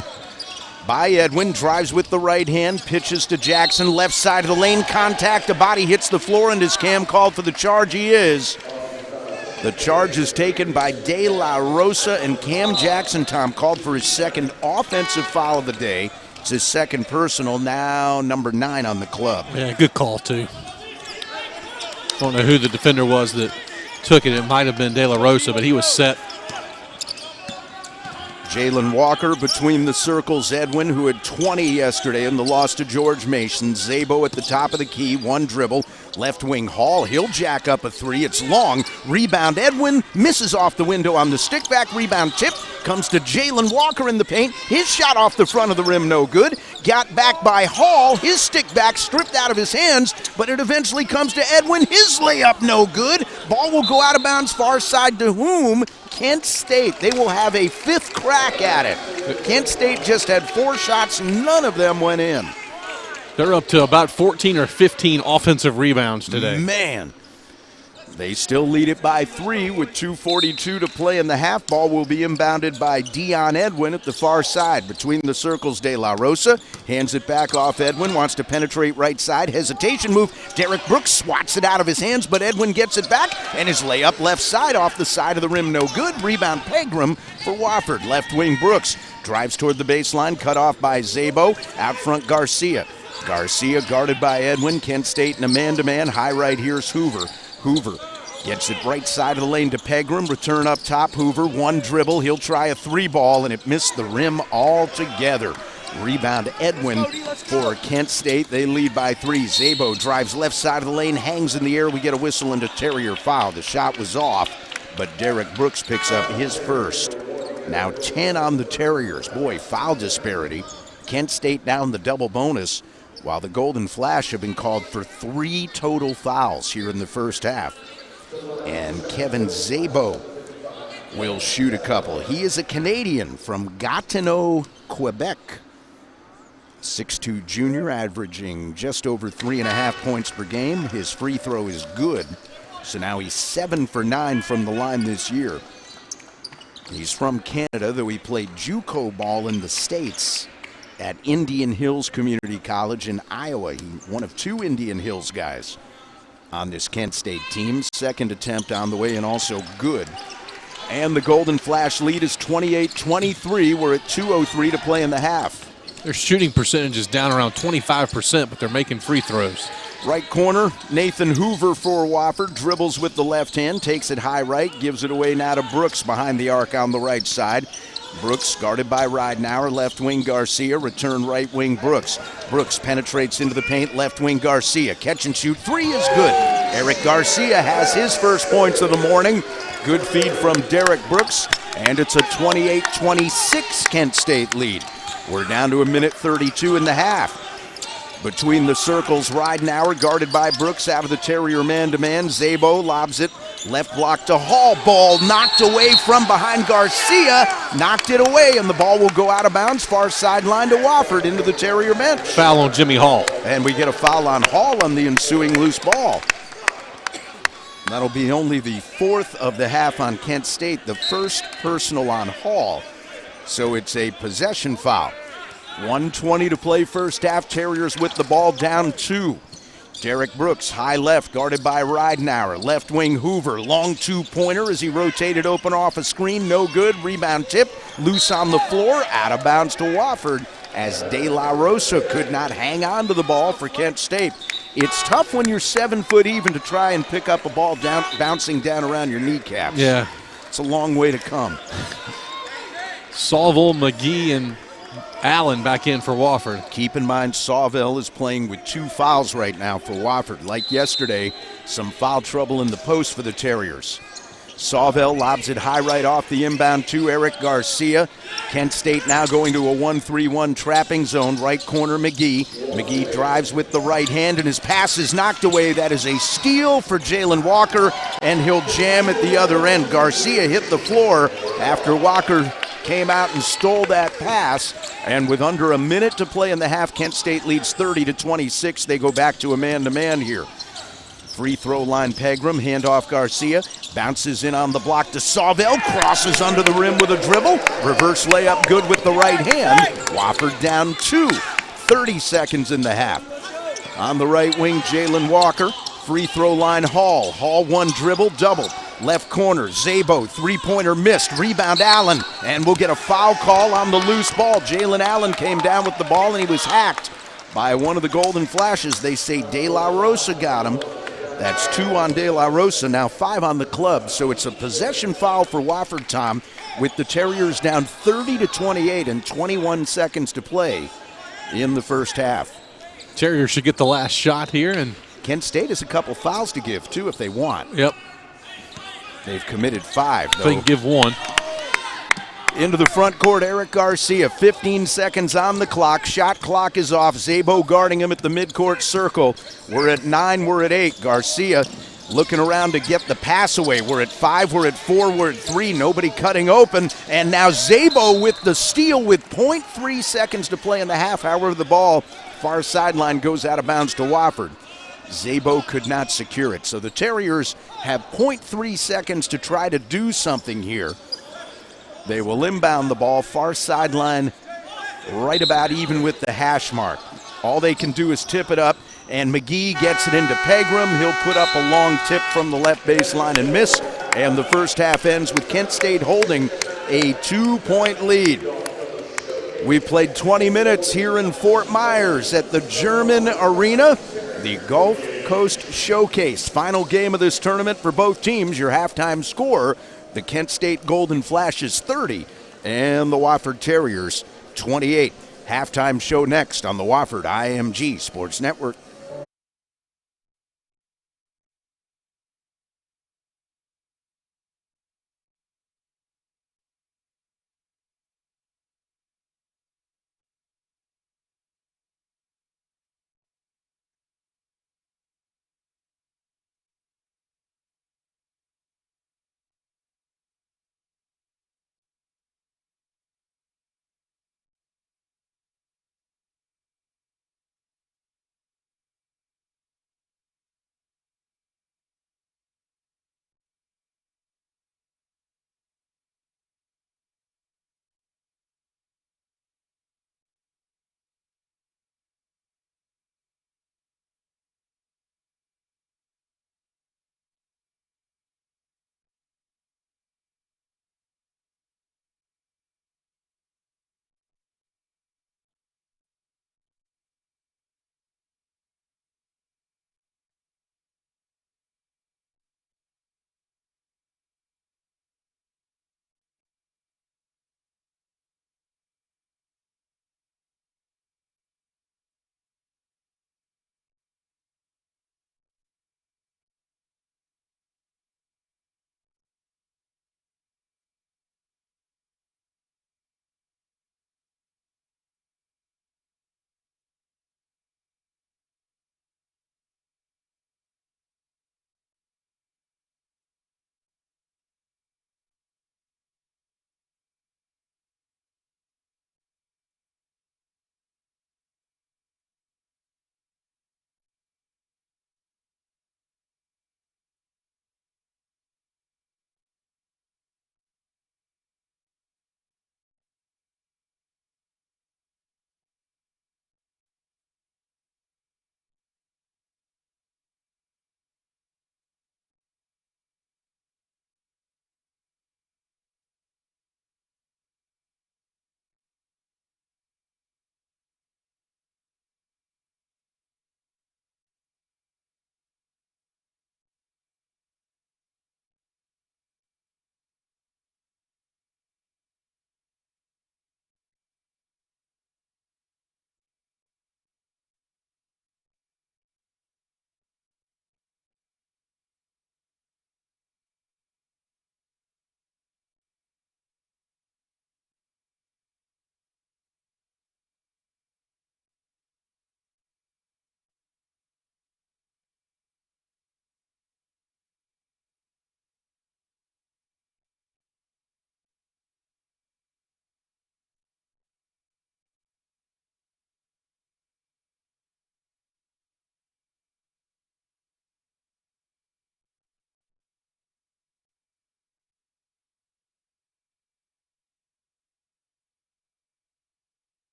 by Edwin, drives with the right hand, pitches to Jackson, left side of the lane, contact, a body hits the floor, and is Cam called for the charge? He is. The charge is taken by De La Rosa, and Cam Jackson, Tom, called for his second offensive foul of the day. It's his second personal, now number 9 on the club. Yeah, good call, too. Don't know who the defender was that took it. It might have been De La Rosa, but he was set. Jalen Walker between the circles. Edwin, who had 20 yesterday in the loss to George Mason. Zabo at the top of the key, 1 dribble. Left wing Hall, he'll jack up a 3. It's long. Rebound Edwin, misses off the window on the stick back. Rebound tip, comes to Jalen Walker in the paint. His shot off the front of the rim, no good. Got back by Hall, his stick back stripped out of his hands, but it eventually comes to Edwin. His layup, no good. Ball will go out of bounds far side to whom? Kent State. They will have a 5th crack at it. Kent State just had 4 shots, none of them went in. They're up to about 14 or 15 offensive rebounds today. Man, they still lead it by 3 with 2:42 to play in the half. Ball will be inbounded by Dion Edwin at the far side. Between the circles, De La Rosa hands it back off Edwin, wants to penetrate right side. Hesitation move. Derek Brooks swats it out of his hands, but Edwin gets it back, and his layup left side off the side of the rim, no good. Rebound Pegram for Wofford. Left wing Brooks drives toward the baseline, cut off by Zabo. Out front Garcia. Garcia guarded by Edwin. Kent State in a man-to-man. High right, here's Hoover. Hoover gets it right side of the lane to Pegram. Return up top, Hoover. 1 dribble. He'll try a 3-ball, and it missed the rim altogether. Rebound Edwin for Kent State. They lead by 3. Zabo drives left side of the lane, hangs in the air. We get a whistle into Terrier foul. The shot was off, but Derek Brooks picks up his first. Now 10 on the Terriers. Boy, foul disparity. Kent State down the double bonus, while the Golden Flash have been called for 3 total fouls here in the first half. And Kevin Zabo will shoot a couple. He is a Canadian from Gatineau, Quebec. 6'2" junior, averaging just over 3.5 points per game. His free throw is good, so now he's 7 for 9 from the line this year. He's from Canada, though he played JUCO ball in the States at Indian Hills Community College in Iowa. He's one of 2 Indian Hills guys on this Kent State team. Second attempt on the way and also good. And the Golden Flash lead is 28-23. We're at 2:03 to play in the half. Their shooting percentage is down around 25%, but they're making free throws. Right corner, Nathan Hoover for Wofford, dribbles with the left hand, takes it high right, gives it away now to Brooks behind the arc on the right side. Brooks guarded by Ridenauer, left wing Garcia, return right wing Brooks. Brooks penetrates into the paint, left wing Garcia, catch and shoot, 3 is good. Eric Garcia has his first points of the morning. Good feed from Derek Brooks, and it's a 28-26 Kent State lead. We're down to 1:32 in the half. Between the circles, Ridenauer guarded by Brooks out of the Terrier man-to-man. Zabo lobs it, left block to Hall. Ball knocked away from behind Garcia. Knocked it away, and the ball will go out of bounds. Far sideline to Wofford into the Terrier bench. Foul on Jimmy Hall. And we get a foul on Hall on the ensuing loose ball. That'll be only the 4th of the half on Kent State, the first personal on Hall. So it's a possession foul. 1:20 to play first half. Terriers with the ball down 2. Derek Brooks, high left, guarded by Ridenauer. Left wing Hoover, long 2-pointer as he rotated open off a screen. No good. Rebound tip, loose on the floor, out of bounds to Wofford as De La Rosa could not hang on to the ball for Kent State. It's tough when you're 7 foot even to try and pick up a ball bouncing down around your kneecaps. Yeah. It's a long way to come. Salvo, McGee, and Allen back in for Wofford. Keep in mind, Sawville is playing with 2 fouls right now for Wofford. Like yesterday, some foul trouble in the post for the Terriers. Sawville lobs it high right off the inbound to Eric Garcia. Kent State now going to a 1-3-1 trapping zone. Right corner, McGee. McGee drives with the right hand, and his pass is knocked away. That is a steal for Jalen Walker, and he'll jam at the other end. Garcia hit the floor after Walker came out and stole that pass. And with under a minute to play in the half, Kent State leads 30-26. They go back to a man-to-man here. Free throw line Pegram, handoff Garcia, bounces in on the block to Sawville, crosses under the rim with a dribble, reverse layup good with the right hand. Wofford down 2, 30 seconds in the half. On the right wing, Jalen Walker, free throw line Hall. Hall 1 dribble, double. Left corner, Zabo, 3-pointer missed, rebound Allen, and we'll get a foul call on the loose ball. Jalen Allen came down with the ball and he was hacked by one of the Golden Flashes. They say De La Rosa got him. That's 2 on De La Rosa, now 5 on the club. So it's a possession foul for Wofford, Tom, with the Terriers down 30-28 and 21 seconds to play in the first half. Terriers should get the last shot here. And Kent State has a couple fouls to give, too, if they want. Yep. They've committed 5, though. They can give 1. Into the front court, Eric Garcia, 15 seconds on the clock. Shot clock is off. Zabo guarding him at the midcourt circle. We're at 9, we're at 8. Garcia looking around to get the pass away. We're at 5, we're at 4, we're at 3. Nobody cutting open. And now Zabo with the steal with 0.3 seconds to play in the half. However, the ball, far sideline, goes out of bounds to Wofford. Zabo could not secure it. So the Terriers have 0.3 seconds to try to do something here. They will inbound the ball, far sideline, right about even with the hash mark. All they can do is tip it up, and McGee gets it into Pegram. He'll put up a long tip from the left baseline and miss, and the first half ends with Kent State holding a 2-point lead. We played 20 minutes here in Fort Myers at the German Arena, the Gulf Coast Showcase. Final game of this tournament for both teams. Your halftime score, the Kent State Golden Flashes 30 and the Wofford Terriers 28. Halftime show next on the Wofford IMG Sports Network.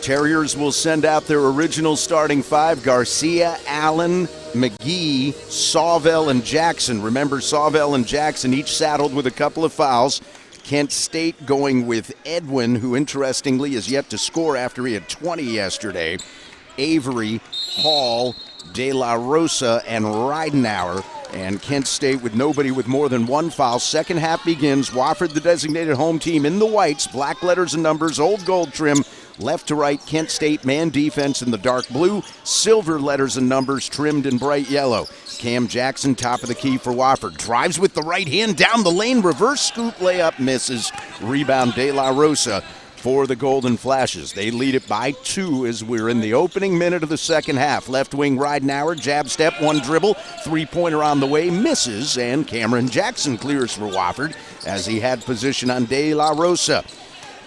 Terriers will send out their original starting five: Garcia, Allen, McGee, Sawvell, and Jackson. Remember, Sawvell and Jackson each saddled with a couple of fouls. Kent State going with Edwin, who interestingly is yet to score after he had 20 yesterday. Avery, Hall, De La Rosa, and Ridenauer. And Kent State with nobody with more than one foul. Second half begins. Wofford, the designated home team, in the whites. Black letters and numbers, old gold trim. Left to right, Kent State man defense in the dark blue. Silver letters and numbers trimmed in bright yellow. Cam Jackson, top of the key for Wofford. Drives with the right hand down the lane. Reverse scoop layup misses. Rebound De La Rosa for the Golden Flashes. They lead it by 2 as we're in the opening minute of the second half. Left wing Ridenauer, jab step, one dribble. Three-pointer on the way, misses. And Cameron Jackson clears for Wofford as he had position on De La Rosa.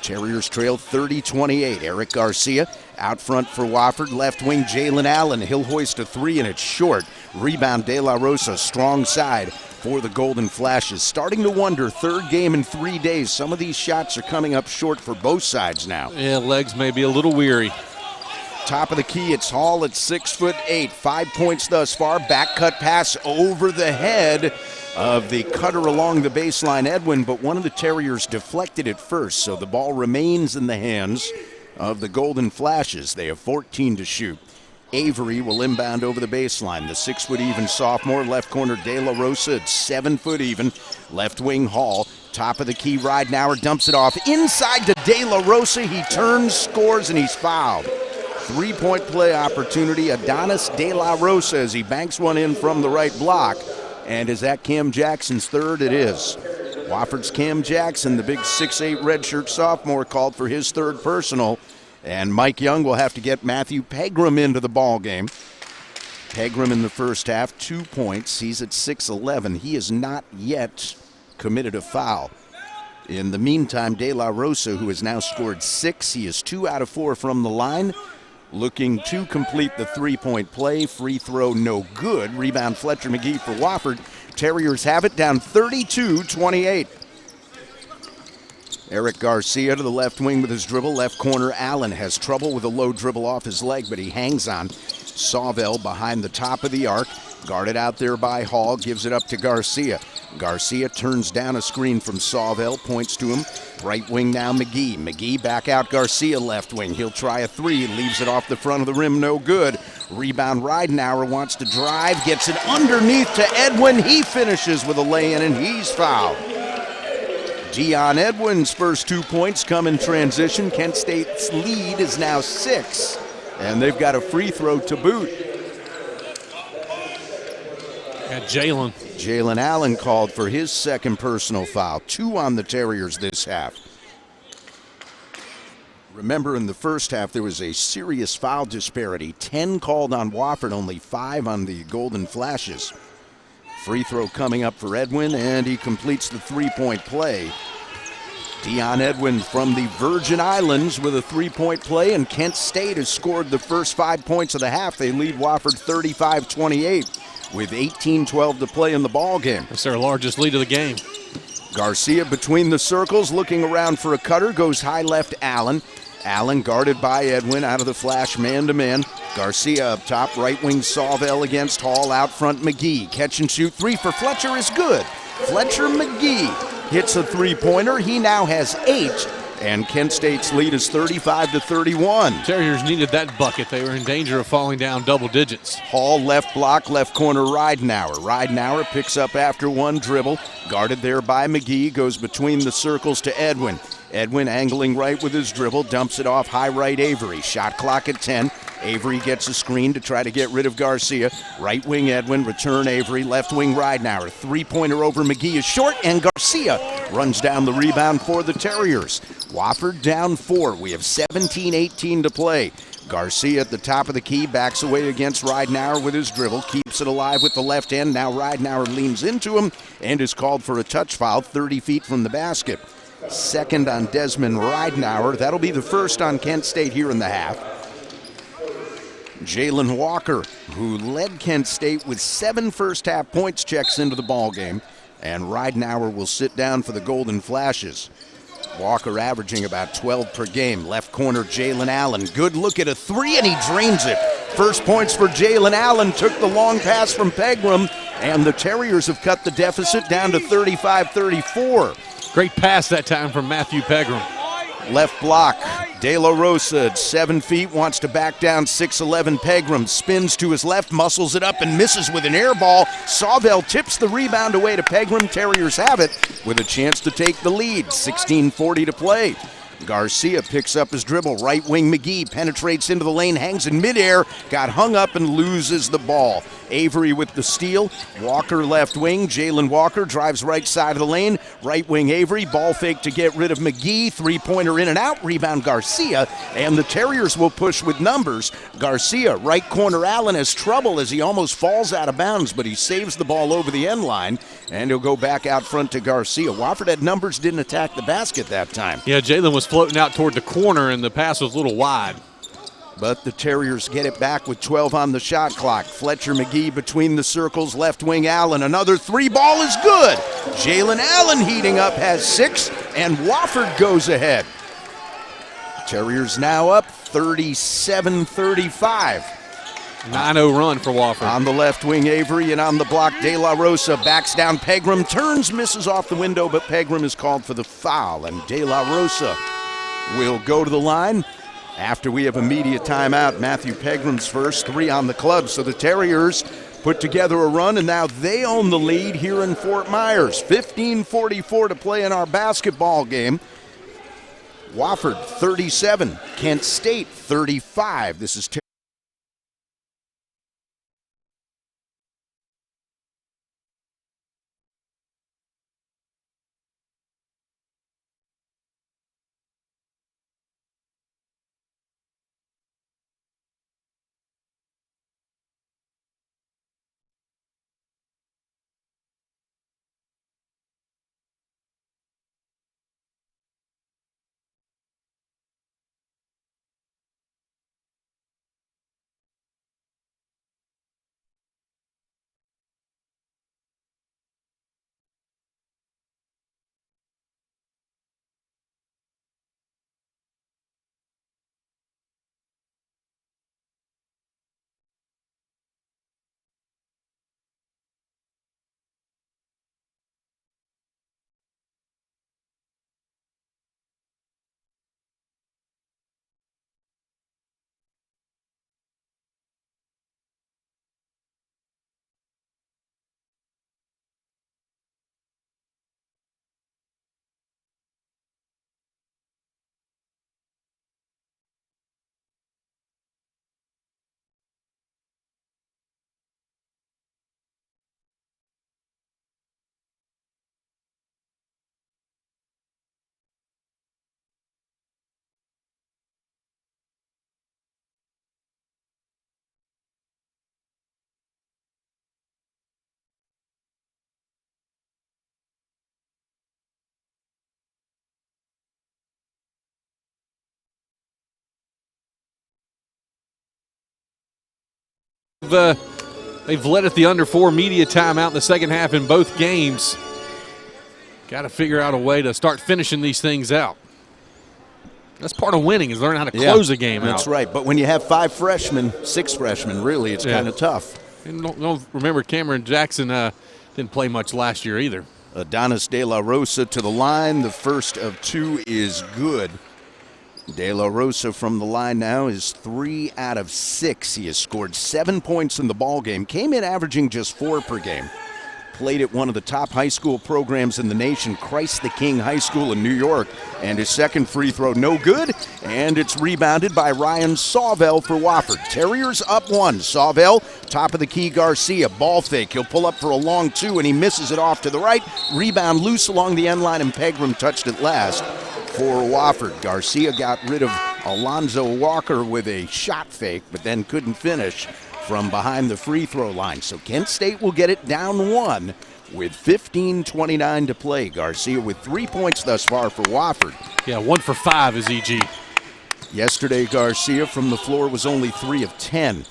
Terriers trail 30-28. Eric Garcia out front for Wofford. Left wing Jalen Allen. He'll hoist a three and it's short. Rebound De La Rosa, strong side for the Golden Flashes. Starting to wonder, third game in 3 days. Some of these shots are coming up short for both sides now. Yeah, legs may be a little weary. Top of the key, it's Hall at 6'8". 5 points thus far. Back cut pass over the head of the cutter along the baseline, Edwin, but one of the Terriers deflected it first, so the ball remains in the hands of the Golden Flashes. They have 14 to shoot. Avery will inbound over the baseline. The 6 even sophomore, left corner De La Rosa at 7 even. Left wing Hall, top of the key, Ridenauer dumps it off inside to De La Rosa. He turns, scores, and he's fouled. 3-point play opportunity. Adonis De La Rosa as he banks one in from the right block. And is that Cam Jackson's third? It is. Wofford's Cam Jackson, the big 6'8" redshirt sophomore, called for his third personal. And Mike Young will have to get Matthew Pegram into the ball game. Pegram in the first half, 2 points. He's at 6'11". He has not yet committed a foul. In the meantime, De La Rosa, who has now scored 6, he is 2 out of 4 from the line. Looking to complete the 3-point play. Free throw no good. Rebound Fletcher McGee for Wofford. Terriers have it down 32-28. Eric Garcia to the left wing with his dribble. Left corner, Allen has trouble with a low dribble off his leg, but he hangs on. Sawvell behind the top of the arc. Guarded out there by Hall, gives it up to Garcia. Garcia turns down a screen from Sawvell, points to him. Right wing now McGee. McGee back out Garcia left wing. He'll try a three, leaves it off the front of the rim, no good. Rebound Ridenauer wants to drive, gets it underneath to Edwin. He finishes with a lay-in and he's fouled. Dion Edwin's first 2 points come in transition. Kent State's lead is now 6, and they've got a free throw to boot. And Jalen Allen called for his second personal foul. 2 on the Terriers this half. Remember, in the first half, there was a serious foul disparity. 10 called on Wofford, only 5 on the Golden Flashes. Free throw coming up for Edwin, and he completes the 3-point play. Dion Edwin from the Virgin Islands with a 3-point play, and Kent State has scored the first 5 points of the half. They lead Wofford 35-28. With 18-12 to play in the ball game. That's their largest lead of the game. Garcia between the circles, looking around for a cutter, goes high left Allen. Allen guarded by Edwin, out of the flash, man-to-man. Garcia up top, right wing Sawvell against Hall, out front McGee. Catch and shoot three for Fletcher is good. Fletcher McGee hits a three-pointer. He now has 8. And Kent State's lead is 35-31. Terriers needed that bucket. They were in danger of falling down double digits. Hall left block, left corner Ridenauer. Ridenauer picks up after one dribble. Guarded there by McGee, goes between the circles to Edwin. Edwin angling right with his dribble, dumps it off high right Avery. Shot clock at 10. Avery gets a screen to try to get rid of Garcia. Right wing Edwin, return Avery. Left wing Ridenauer. Three-pointer over McGee is short, and Garcia runs down the rebound for the Terriers. Wofford down 4. We have 17-18 to play. Garcia at the top of the key, backs away against Ridenauer with his dribble, keeps it alive with the left hand. Now Ridenauer leans into him and is called for a touch foul 30 feet from the basket. Second on Desmond Ridenauer. That'll be the first on Kent State here in the half. Jalen Walker, who led Kent State with 7 first-half points, checks into the ballgame, and Ridenauer will sit down for the Golden Flashes. Walker averaging about 12 per game. Left corner, Jalen Allen. Good look at a three, and he drains it. First points for Jalen Allen. Took the long pass from Pegram, and the Terriers have cut the deficit down to 35-34. Great pass that time from Matthew Pegram. Left block, De La Rosa at 7 feet, wants to back down 6'11". Pegram spins to his left, muscles it up and misses with an air ball. Sawvell tips the rebound away to Pegram. Terriers have it with a chance to take the lead. 16:40 to play. Garcia picks up his dribble. Right wing McGee penetrates into the lane, hangs in midair, got hung up and loses the ball. Avery with the steal. Walker left wing. Jalen Walker drives right side of the lane. Right wing Avery. Ball fake to get rid of McGee. Three-pointer in and out. Rebound Garcia. And the Terriers will push with numbers. Garcia, right corner. Allen has trouble as he almost falls out of bounds, but he saves the ball over the end line. And he'll go back out front to Garcia. Wofford had numbers, didn't attack the basket that time. Yeah, Jalen was floating out toward the corner, and the pass was a little wide. But the Terriers get it back with 12 on the shot clock. Fletcher McGee between the circles, left wing Allen. Another three ball is good. Jalen Allen heating up, has 6, and Wofford goes ahead. Terriers now up 37-35. 9-0 run for Wofford. On the left wing, Avery, and on the block, De La Rosa backs down Pegram, turns, misses off the window, but Pegram is called for the foul, and De La Rosa will go to the line. After we have a media timeout, Matthew Pegram's first, 3 on the club. So the Terriers put together a run, and now they own the lead here in Fort Myers. 15:44 to play in our basketball game. Wofford 37, Kent State 35. This is They've led at the under 4 media timeout in the second half in both games. Got to figure out a way to start finishing these things out. That's part of winning, is learning how to close a game out. That's right. But when you have 5 freshmen, 6 freshmen, really, it's kind of tough. And don't remember, Cameron Jackson didn't play much last year either. Adonis De La Rosa to the line. The first of 2 is good. De La Rosa from the line now is 3 out of 6. He has scored 7 points in the ball game. Came in averaging just 4 per game. Played at one of the top high school programs in the nation, Christ the King High School in New York. And his second free throw, no good. And it's rebounded by Ryan Sawvell for Wofford. Terriers up 1. Sawvell, top of the key, Garcia. Ball fake. He'll pull up for a long 2, and he misses it off to the right. Rebound loose along the end line, and Pegram touched it last for Wofford. Garcia got rid of Alonzo Walker with a shot fake, but then couldn't finish from behind the free throw line. So Kent State will get it down 1 with 15:29 to play. Garcia with 3 points thus far for Wofford. Yeah, 1 for 5 is EG. Yesterday, Garcia from the floor was only 3 of 10.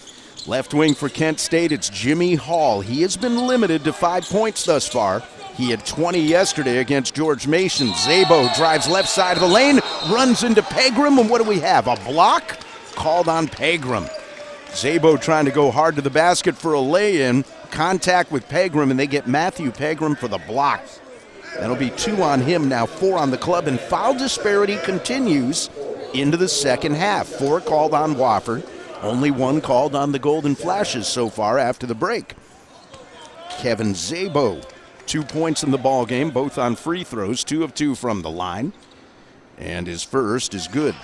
Left wing for Kent State, it's Jimmy Hall. He has been limited to 5 points thus far. He had 20 yesterday against George Mason. Zabo drives left side of the lane, runs into Pegram, and what do we have? A block called on Pegram. Zabo trying to go hard to the basket for a lay-in. Contact with Pegram, and they get Matthew Pegram for the block. That'll be 2 on him now, 4 on the club, and foul disparity continues into the second half. 4 called on Wofford, only 1 called on the Golden Flashes so far after the break. Kevin Zabo, 2 points in the ball game, both on free throws, 2 of 2 from the line, and his first is good.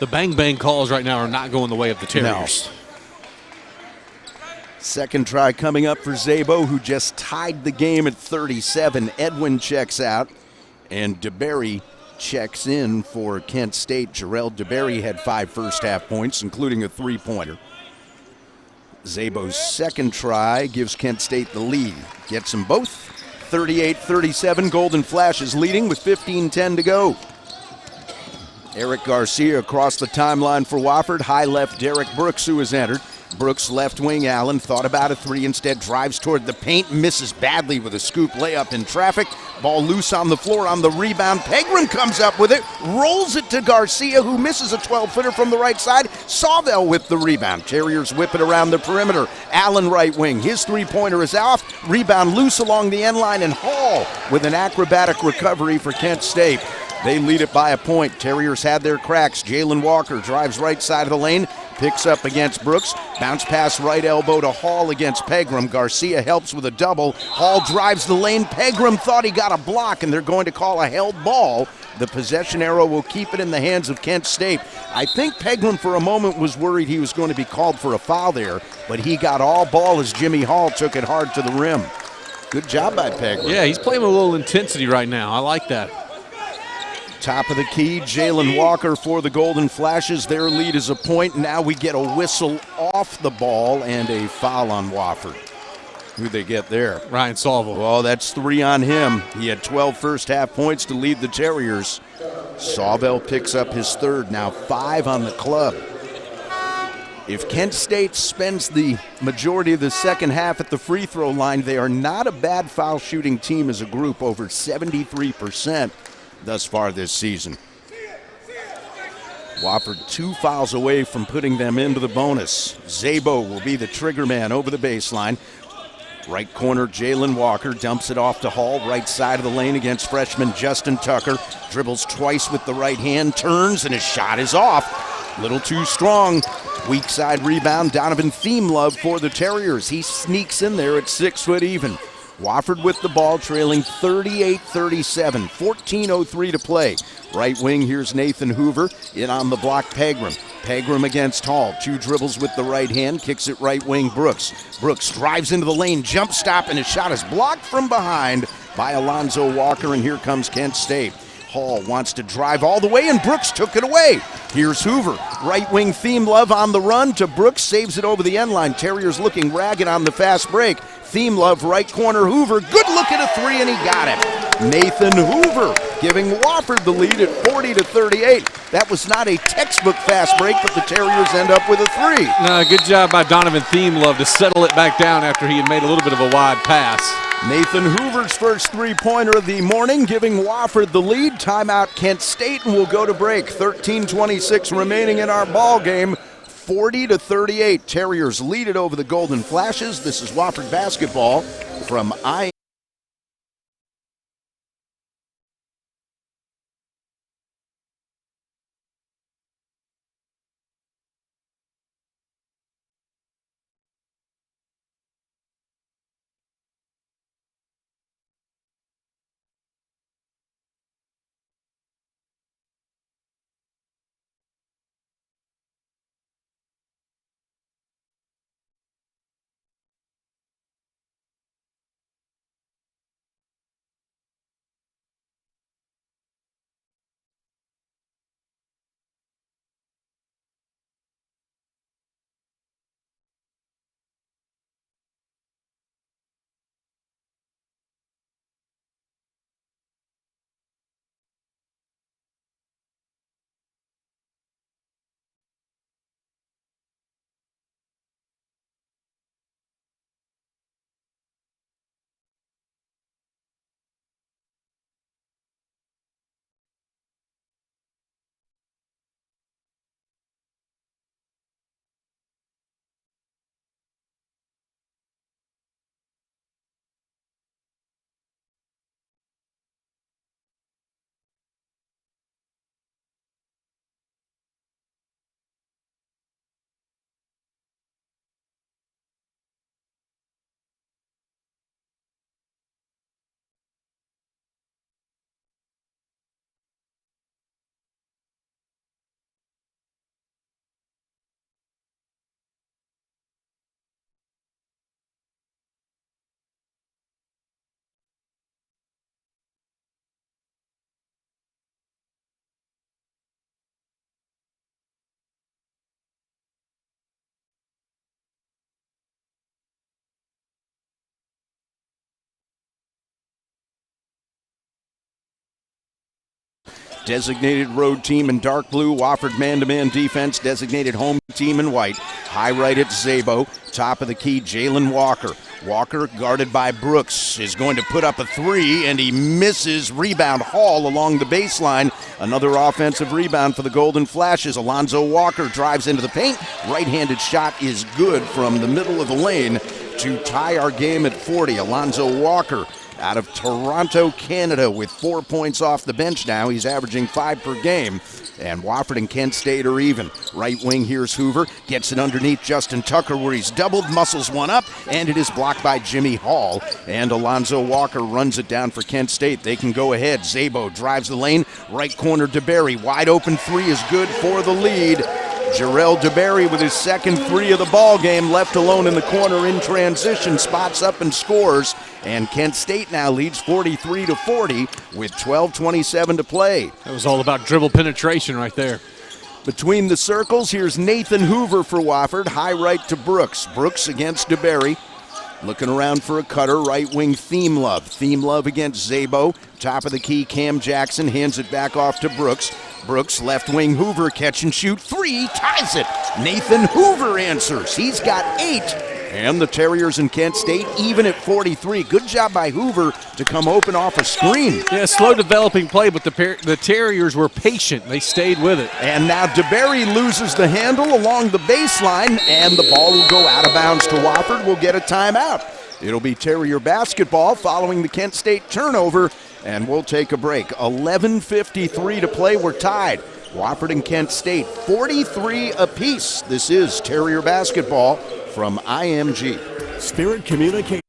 The bang-bang calls right now are not going the way of the Terriers. No. Second try coming up for Zabo, who just tied the game at 37. Edwin checks out, and DeBerry checks in for Kent State. Jarrell DeBerry had 5 first-half points, including a three-pointer. Zabo's second try gives Kent State the lead. Gets them both. 38-37, Golden Flashes leading with 15:10 to go. Eric Garcia across the timeline for Wofford. High left, Derek Brooks, who has entered. Brooks left wing, Allen thought about a 3, instead drives toward the paint, misses badly with a scoop layup in traffic. Ball loose on the floor on the rebound. Pegram comes up with it, rolls it to Garcia, who misses a 12-footer from the right side. Sawvell with the rebound. Terriers whip it around the perimeter. Allen right wing, his three-pointer is off. Rebound loose along the end line, and Hall with an acrobatic recovery for Kent State. They lead it by a point. Terriers had their cracks. Jalen Walker drives right side of the lane, picks up against Brooks. Bounce pass right elbow to Hall against Pegram. Garcia helps with a double. Hall drives the lane. Pegram thought he got a block, and they're going to call a held ball. The possession arrow will keep it in the hands of Kent State. I think Pegram for a moment was worried he was going to be called for a foul there, but he got all ball as Jimmy Hall took it hard to the rim. Good job by Pegram. Yeah, he's playing with a little intensity right now. I like that. Top of the key, Jalen Walker for the Golden Flashes. Their lead is a point. Now we get a whistle off the ball and a foul on Wofford. Who'd they get there? Ryan Sawvell. Well, that's 3 on him. He had 12 first-half points to lead the Terriers. Sawvell picks up his third, now 5 on the club. If Kent State spends the majority of the second half at the free throw line, they are not a bad foul shooting team as a group, over 73% thus far this season. Wofford 2 fouls away from putting them into the bonus. Zabo will be the trigger man over the baseline. Right corner, Jalen Walker dumps it off to Hall, right side of the lane against freshman Justin Tucker. Dribbles twice with the right hand, turns, and his shot is off. Little too strong. Weak side rebound, Donovan Themelove for the Terriers. He sneaks in there at 6 foot even. Wofford with the ball, trailing 38-37, 14:03 to play. Right wing, here's Nathan Hoover. In on the block, Pegram. Pegram against Hall. 2 dribbles with the right hand, kicks it right wing, Brooks. Brooks drives into the lane, jump stop, and his shot is blocked from behind by Alonzo Walker, and here comes Kent State. Hall wants to drive all the way, and Brooks took it away. Here's Hoover. Right wing, Themelove on the run to Brooks, saves it over the end line. Terriers looking ragged on the fast break. Themelove, right corner, Hoover. Good look at a 3, and he got it. Nathan Hoover giving Wofford the lead at 40-38. That was not a textbook fast break, but the Terriers end up with a 3. No, good job by Donovan Themelove to settle it back down after he had made a little bit of a wide pass. Nathan Hoover's first three-pointer of the morning, giving Wofford the lead. Timeout Kent State, and we'll go to break. 13:26 remaining in our ball game. 40-38. Terriers lead it over the Golden Flashes. This is Wofford basketball from Designated road team in dark blue. Wofford man-to-man defense. Designated home team in white. High right at Zabo. Top of the key, Jalen Walker. Walker, guarded by Brooks, is going to put up a three, and he misses. Rebound Hall along the baseline. Another offensive rebound for the Golden Flashes. Alonzo Walker drives into the paint. Right-handed shot is good from the middle of the lane to tie our game at 40. Alonzo Walker out of Toronto, Canada, with 4 points off the bench now. He's averaging 5 per game. And Wofford and Kent State are even. Right wing, here's Hoover. Gets it underneath Justin Tucker where he's doubled, muscles one up, and it is blocked by Jimmy Hall. And Alonzo Walker runs it down for Kent State. They can go ahead. Zabo drives the lane. Right corner, DeBerry. Wide open three is good for the lead. Jarrell DeBerry with his second three of the ball game, left alone in the corner in transition, spots up and scores. And Kent State now leads 43-40 with 12:27 to play. That was all about dribble penetration right there. Between the circles, here's Nathan Hoover for Wofford. High right to Brooks. Brooks against DeBerry. Looking around for a cutter, right wing Theme Love. Theme Love against Zabo. Top of the key, Cam Jackson hands it back off to Brooks. Brooks, left wing Hoover, catch and shoot. Three, ties it. Nathan Hoover answers. He's got 8. And the Terriers in Kent State even at 43. Good job by Hoover to come open off a screen. Yeah, slow developing play, but the Terriers were patient. They stayed with it. And now DeBerry loses the handle along the baseline, and the ball will go out of bounds to Wofford. We'll get a timeout. It'll be Terrier basketball following the Kent State turnover, and we'll take a break. 11:53 to play. We're tied. Wofford and Kent State, 43 apiece. This is Terrier basketball from IMG. Spirit Communication.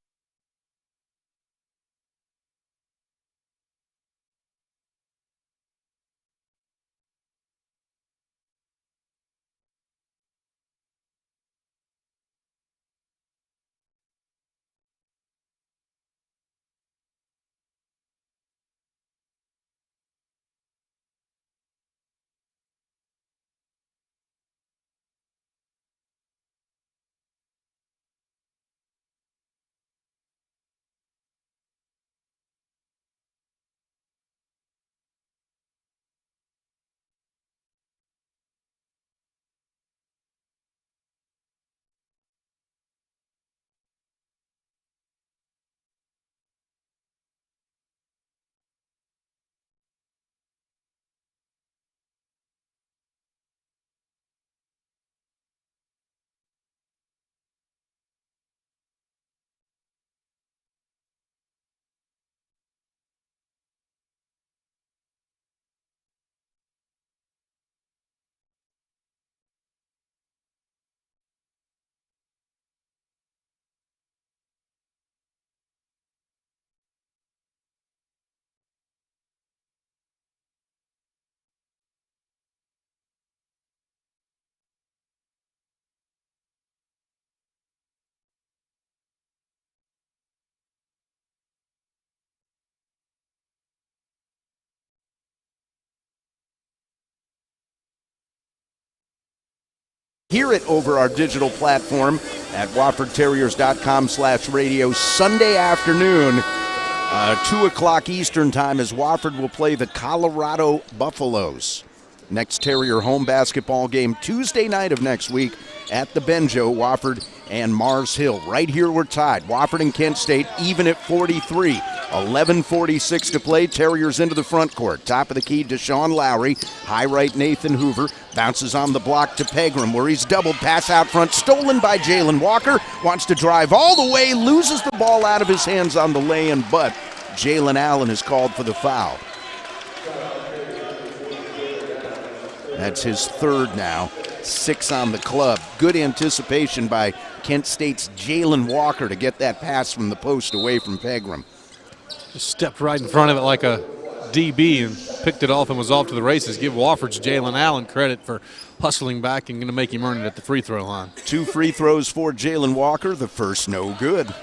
Hear it over our digital platform at WoffordTerriers.com/radio Sunday afternoon, 2 o'clock Eastern time, as Wofford will play the Colorado Buffaloes. Next Terrier home basketball game Tuesday night of next week at the Benjo, Wofford and Mars Hill. Right here we're tied. Wofford and Kent State even at 43. 11:46 to play. Terriers into the front court. Top of the key, Deshaun Lowry. High right, Nathan Hoover. Bounces on the block to Pegram, where he's doubled. Pass out front, stolen by Jalen Walker. Wants to drive all the way, loses the ball out of his hands on the lay-in, but Jalen Allen is called for the foul. That's his third now. 6 on the club. Good anticipation by Kent State's Jalen Walker to get that pass from the post away from Pegram. Just stepped right in front of it like a DB and picked it off and was off to the races. Give Wofford's Jalen Allen credit for hustling back and going to make him earn it at the free throw line. 2 free throws for Jalen Walker. The first no good.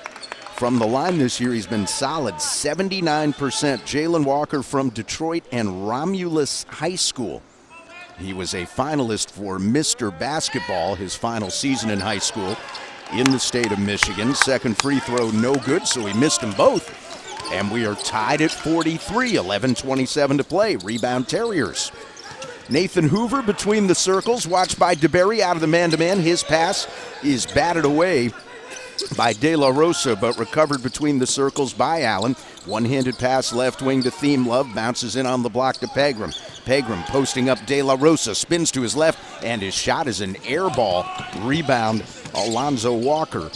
From the line this year, he's been solid, 79%. Jalen Walker from Detroit and Romulus High School. He was a finalist for Mr. Basketball his final season in high school in the state of Michigan. Second free throw no good, so he missed them both. And we are tied at 43, 11:27 to play. Rebound Terriers. Nathan Hoover between the circles, watched by DeBerry out of the man-to-man. His pass is batted away by De La Rosa, but recovered between the circles by Allen. One-handed pass left wing to Theme Love, bounces in on the block to Pegram. Pegram posting up De La Rosa, spins to his left, and his shot is an air ball. Rebound, Alonzo Walker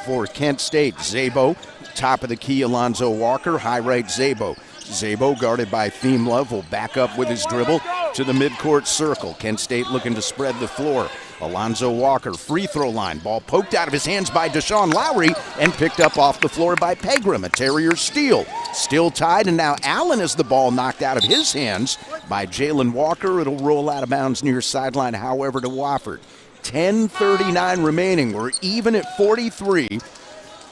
for Kent State. Szabo, top of the key, Alonzo Walker, high right Szabo. Szabo, guarded by Theme Love, will back up with his dribble to the midcourt circle. Kent State looking to spread the floor. Alonzo Walker, free throw line. Ball poked out of his hands by Deshaun Lowry and picked up off the floor by Pegram. A Terriers steal. Still tied, and now Allen has the ball knocked out of his hands by Jalen Walker. It'll roll out of bounds near sideline, however, to Wofford. 10:39 remaining. We're even at 43.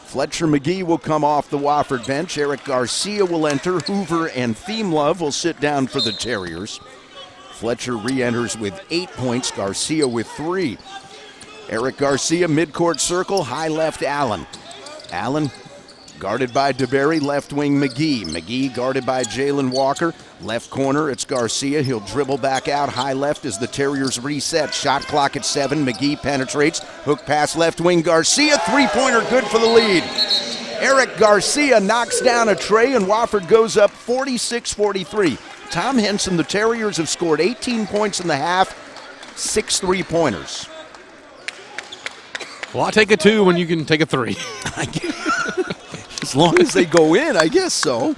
Fletcher McGee will come off the Wofford bench. Eric Garcia will enter. Hoover and Theme Love will sit down for the Terriers. Fletcher re-enters with 8 points, Garcia with 3. Eric Garcia, midcourt circle, high left Allen. Allen guarded by DeBerry, left wing McGee. McGee guarded by Jalen Walker. Left corner, it's Garcia. He'll dribble back out. High left as the Terriers reset. Shot clock at 7. McGee penetrates. Hook pass left wing. Garcia, three-pointer good for the lead. Eric Garcia knocks down a tray, and Wofford goes up 46-43. Tom Henson, the Terriers have scored 18 points in the half, 6 3-pointers. Well, I'll take a 2 when you can take a 3. As long as they go in, I guess so.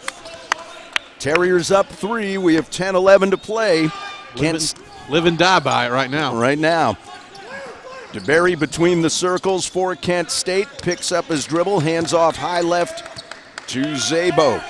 Terriers up 3. We have 10-11 to play. Live and die by it right now. Right now. DeBerry between the circles for Kent State. Picks up his dribble. Hands off high left to Szabo.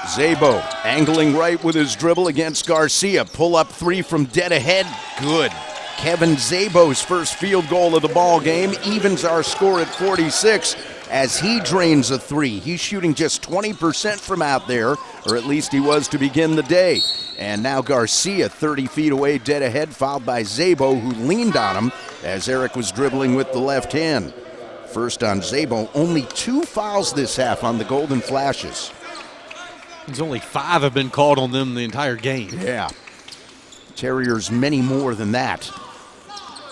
Szabo angling right with his dribble against Garcia. Pull up 3 from dead ahead. Good. Kevin Zabo's first field goal of the ball game evens our score at 46 as he drains a 3. He's shooting just 20% from out there, or at least he was to begin the day. And now Garcia 30 feet away, dead ahead, fouled by Szabo, who leaned on him as Eric was dribbling with the left hand. First on Szabo. Only 2 fouls this half on the Golden Flashes. There's only 5 have been called on them the entire game. Yeah. Terriers many more than that.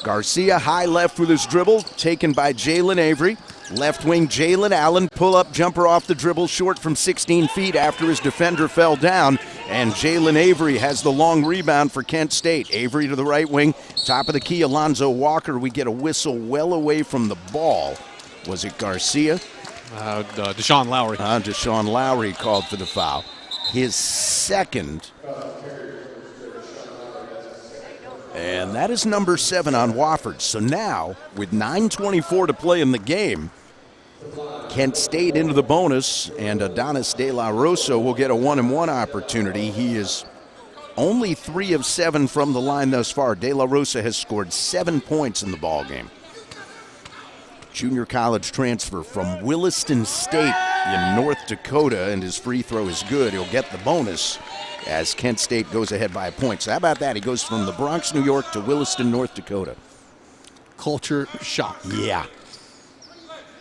Garcia high left with his dribble, taken by Jalen Avery. Left wing Jalen Allen, pull-up jumper off the dribble, short from 16 feet after his defender fell down. And Jalen Avery has the long rebound for Kent State. Avery to the right wing, top of the key, Alonzo Walker. We get a whistle well away from the ball. Was it Garcia? Deshaun Lowry. Deshaun Lowry called for the foul. His second. And that is number 7 on Wofford. So now, with 9:24 to play in the game, Kent State into the bonus, and Adonis De La Rosa will get a 1-and-1 opportunity. He is only 3 of 7 from the line thus far. De La Rosa has scored 7 points in the ball game. Junior college transfer from Williston State in North Dakota, and his free throw is good. He'll get the bonus as Kent State goes ahead by a point. So how about that? He goes from the Bronx, New York to Williston, North Dakota. Culture shock. Yeah.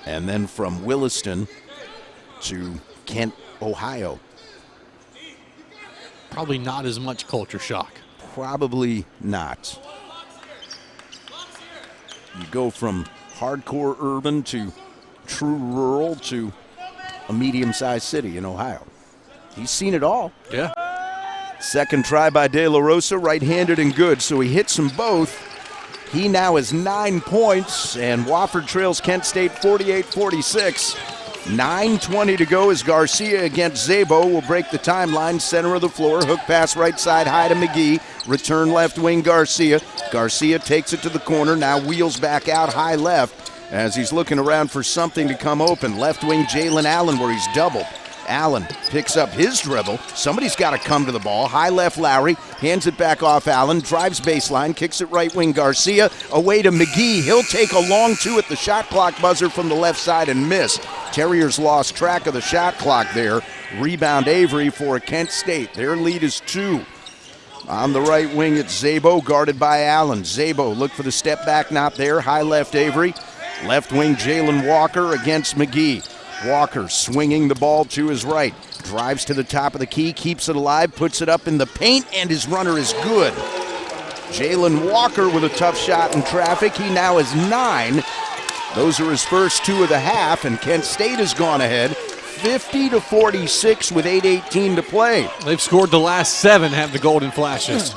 And then from Williston to Kent, Ohio. Probably not as much culture shock. Probably not. You go from hardcore urban to true rural to a medium-sized city in Ohio. He's seen it all. Yeah. Second try by De La Rosa, right-handed and good, so he hits them both. He now has 9 points, and Wofford trails Kent State 48-46. 9:20 to go as Garcia against Szabo will break the timeline. Center of the floor, hook pass right side high to McGee. Return left wing Garcia. Garcia takes it to the corner, now wheels back out high left as he's looking around for something to come open. Left wing Jalen Allen where he's doubled. Allen picks up his dribble. Somebody's got to come to the ball. High left Lowry, hands it back off Allen, drives baseline, kicks it right wing Garcia, away to McGee. He'll take a long 2 at the shot clock buzzer from the left side and miss. Terriers lost track of the shot clock there. Rebound Avery for Kent State. Their lead is 2. On the right wing, it's Szabo, guarded by Allen. Szabo, look for the step back, not there. High left Avery. Left wing Jalen Walker against McGee. Walker swinging the ball to his right. Drives to the top of the key, keeps it alive, puts it up in the paint, and his runner is good. Jalen Walker with a tough shot in traffic. He now has 9. Those are his first 2 of the half, and Kent State has gone ahead 50-46 with 8:18 to play. They've scored the last 7, have the Golden Flashes.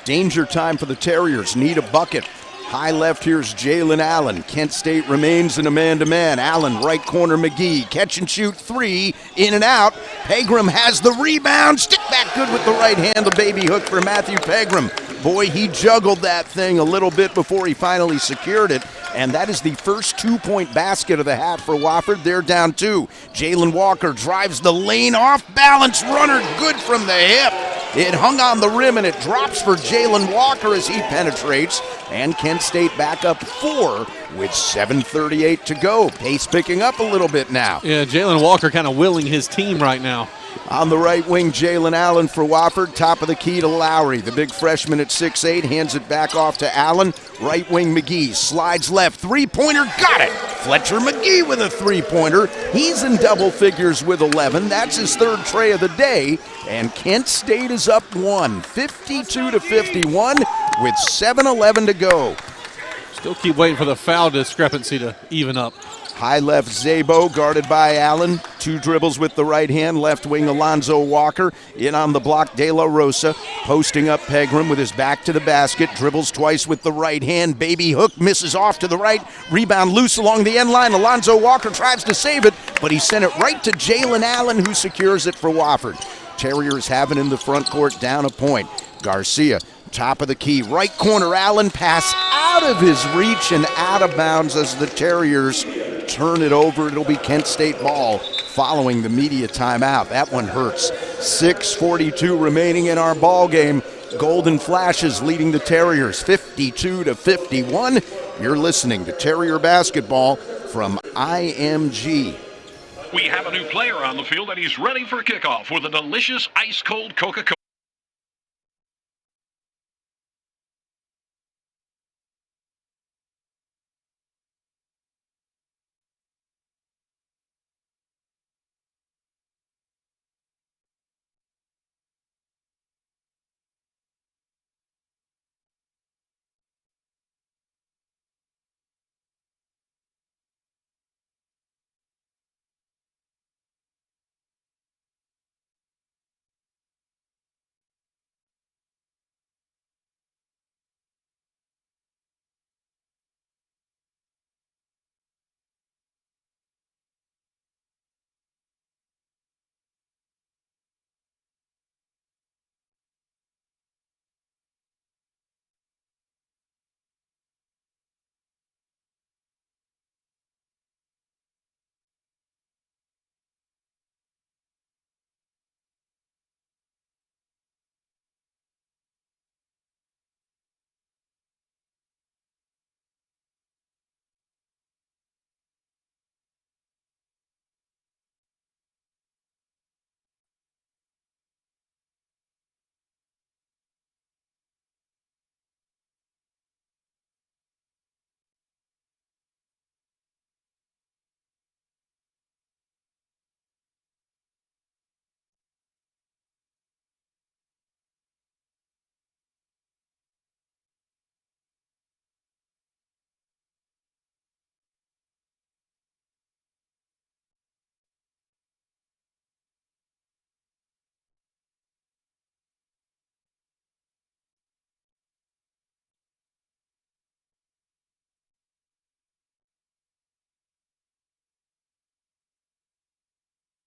Danger time for the Terriers. Need a bucket. High left, here's Jalen Allen. Kent State remains in a man-to-man. Allen, right corner, McGee. Catch and shoot 3, in and out. Pegram has the rebound. Stick back good with the right hand. The baby hook for Matthew Pegram. Boy, he juggled that thing a little bit before he finally secured it. And that is the first 2-point basket of the half for Wofford. They're down 2. Jalen Walker drives the lane, off balance runner, good from the hip. It hung on the rim and it drops for Jalen Walker as he penetrates. And Kent State back up 4 with 7:38 to go. Pace picking up a little bit now. Yeah, Jalen Walker kind of willing his team right now. On the right wing, Jalen Allen for Wofford. Top of the key to Lowry. The big freshman at 6'8", hands it back off to Allen. Right wing, McGee slides left. Three-pointer, got it. Fletcher McGee with a three-pointer. He's in double figures with 11. That's his 3rd tray of the day. And Kent State is up 1, 52-51 with 7:11 to go. Still keep waiting for the foul discrepancy to even up. High left, Zabo, guarded by Allen. 2 dribbles with the right hand. Left wing, Alonzo Walker. In on the block, De La Rosa. Posting up Pegram with his back to the basket. Dribbles twice with the right hand. Baby hook misses off to the right. Rebound loose along the end line. Alonzo Walker tries to save it, but he sent it right to Jalen Allen, who secures it for Wofford. Terriers have it in the front court, down a point. Garcia, top of the key. Right corner, Allen, pass out of his reach and out of bounds as the Terriers turn it over. It'll be Kent State ball following the media timeout. That one hurts. 6:42 remaining in our ball game. Golden Flashes leading the Terriers 52-51. You're listening to Terrier basketball from IMG. We have a new player on the field, and he's ready for kickoff with a delicious ice-cold Coca-Cola.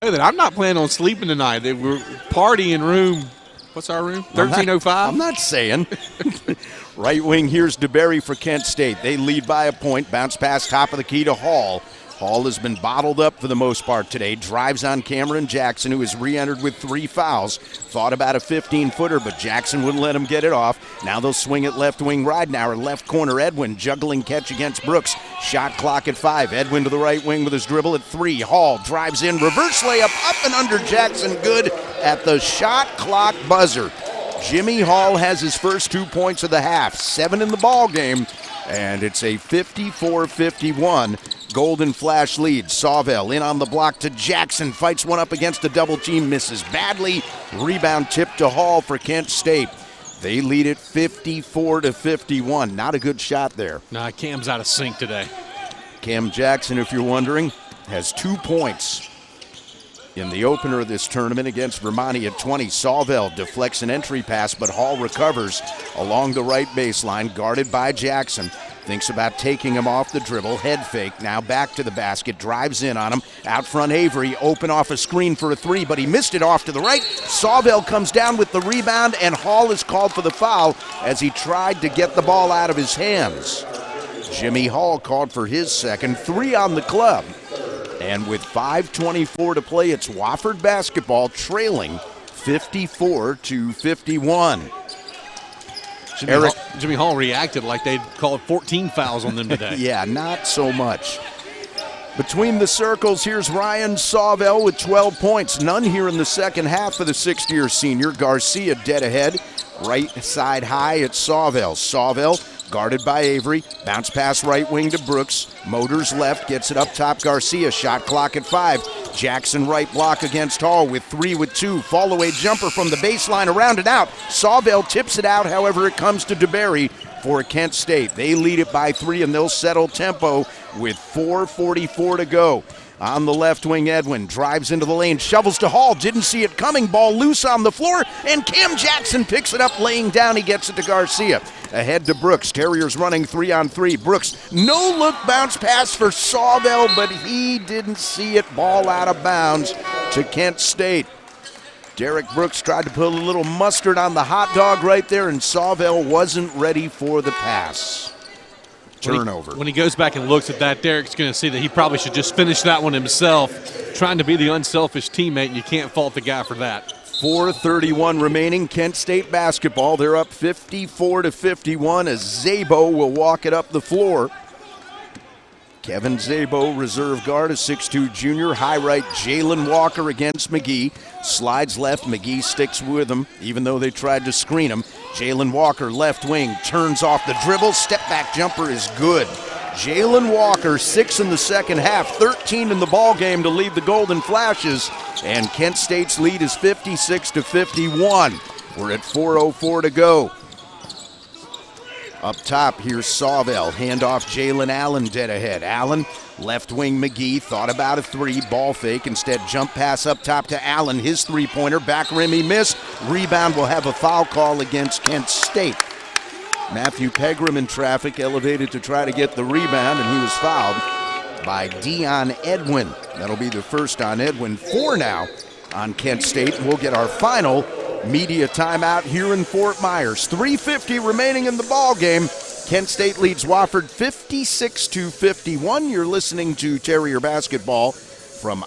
I'm not planning on sleeping tonight. They were partying room. What's our room? 1305? I'm not saying. Right wing, here's DeBerry for Kent State. They lead by a point. Bounce pass top of the key to Hall. Hall has been bottled up for the most part today. Drives on Cameron Jackson, who has re-entered with 3 fouls. Thought about a 15-footer, but Jackson wouldn't let him get it off. Now they'll swing it left wing. Ridenauer, left corner. Edwin, juggling catch against Brooks. Shot clock at 5. Edwin to the right wing with his dribble at 3. Hall drives in. Reverse layup up and under Jackson. Good at the shot clock buzzer. Jimmy Hall has his first 2 points of the half. 7 in the ball game. And it's a 54-51 Golden Flash leads. Sawville in on the block to Jackson. Fights one up against a double team. Misses badly. Rebound tip to Hall for Kent State. They lead it 54-51. Not a good shot there. Nah, Cam's out of sync today. Cam Jackson, if you're wondering, has 2 points in the opener of this tournament against Vermont at 20. Sawville deflects an entry pass, but Hall recovers along the right baseline, guarded by Jackson. Thinks about taking him off the dribble. Head fake. Now back to the basket. Drives in on him. Out front, Avery. Open off a screen for a three, but he missed it off to the right. Sawville comes down with the rebound, and Hall is called for the foul as he tried to get the ball out of his hands. Jimmy Hall called for his second. 3 on the club. And with 5:24 to play, it's Wofford basketball trailing 54-51. Jimmy Hall reacted like they'd called 14 fouls on them today. Yeah, not so much. Between the circles, here's Ryan Sawville with 12 points. None here in the second half for the sixth-year senior. Garcia dead ahead. Right side high at Sawville. Sawville guarded by Avery. Bounce pass right wing to Brooks. Motors left, gets it up top. Garcia, shot clock at 5. Jackson right block against Hall with 3 with 2. Fall away jumper from the baseline, around and out. Sawville tips it out, however it comes to DeBerry for Kent State. They lead it by 3 and they'll settle tempo with 4:44 to go. On the left wing, Edwin drives into the lane, shovels to Hall, didn't see it coming, ball loose on the floor, and Cam Jackson picks it up, laying down, he gets it to Garcia. Ahead to Brooks, Terriers running 3-on-3. Brooks, no look bounce pass for Sawville, but he didn't see it, ball out of bounds to Kent State. Derek Brooks tried to put a little mustard on the hot dog right there, and Sawville wasn't ready for the pass. Turnover. When he goes back and looks at that, Derek's going to see that he probably should just finish that one himself, trying to be the unselfish teammate, and you can't fault the guy for that. 4:31 remaining. Kent State basketball. They're up 54-51 as Szabo will walk it up the floor. Kevin Szabo, reserve guard, a 6'2 junior. High right, Jalen Walker against McGee. Slides left, McGee sticks with him, even though they tried to screen him. Jalen Walker, left wing, turns off the dribble. Step back jumper is good. Jalen Walker, 6 in the second half, 13 in the ball game to lead the Golden Flashes. And Kent State's lead is 56-51. We're at 4:04 to go. Up top, here's Sawville. Handoff, Jalen Allen dead ahead. Allen, left wing, McGee, thought about a 3, ball fake. Instead, jump pass up top to Allen. His three-pointer, back rim, he missed. Rebound will have a foul call against Kent State. Matthew Pegram in traffic, elevated to try to get the rebound, and he was fouled by Dion Edwin. That'll be the first on Edwin. 4 now on Kent State. We'll get our final media timeout here in Fort Myers. 3:50 remaining in the ball game. Kent State leads Wofford 56-51. You're listening to Terrier basketball from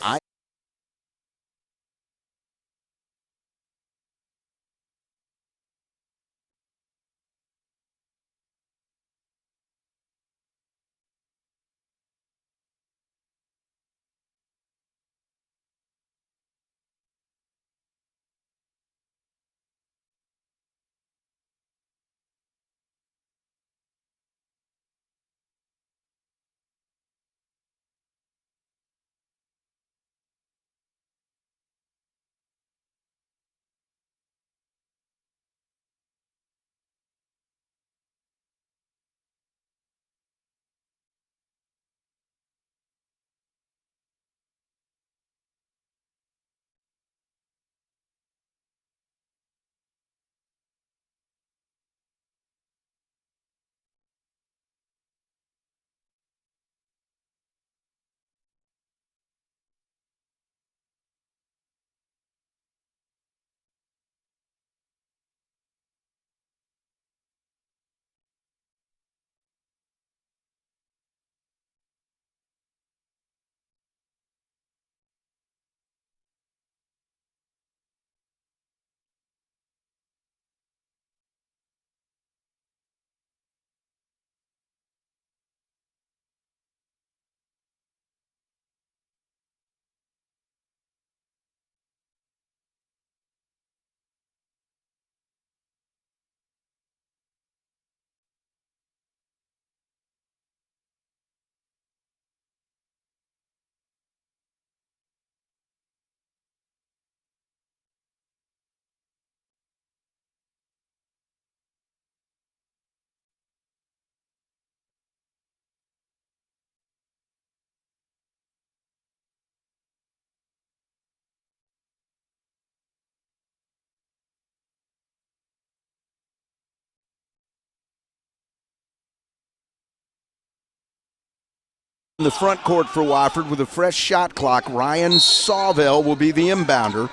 In the front court for Wofford with a fresh shot clock, Ryan Sawvell will be the inbounder.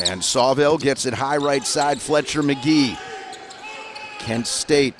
And Sawvell gets it high right side, Fletcher McGee. Kent State.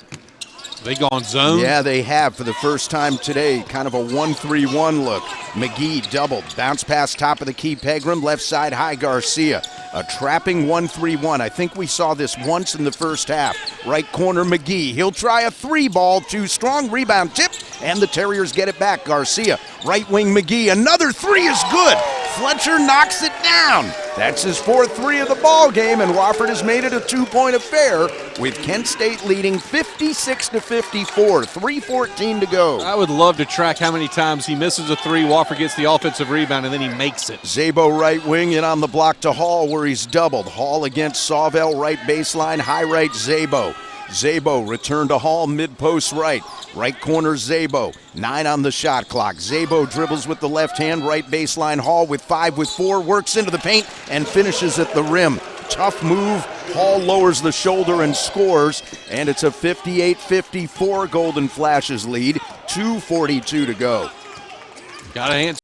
They gone zone? Yeah, they have for the first time today. Kind of a 1-3-1 look. McGee doubled. Bounce pass top of the key, Pegram. Left side high, Garcia. A trapping 1-3-1. I think we saw this once in the first half. Right corner, McGee. He'll try a three ball. Too strong. Rebound tip. And the Terriers get it back. Garcia. Right wing, McGee. Another three is good. Fletcher knocks it down. That's his fourth three of the ball game, and Wofford has made it a two-point affair with Kent State leading 56-54, 3:14 to go. I would love to track how many times he misses a three, Wofford gets the offensive rebound, and then he makes it. Szabo right wing in on the block to Hall where he's doubled. Hall against Sawvell, right baseline, high right Szabo. Szabo return to Hall, mid-post right. Right corner, Szabo. 9 on the shot clock. Szabo dribbles with the left hand, right baseline. Hall with 5 with 4, works into the paint and finishes at the rim. Tough move. Hall lowers the shoulder and scores, and it's a 58-54 Golden Flashes lead. 2:42 to go. Got to answer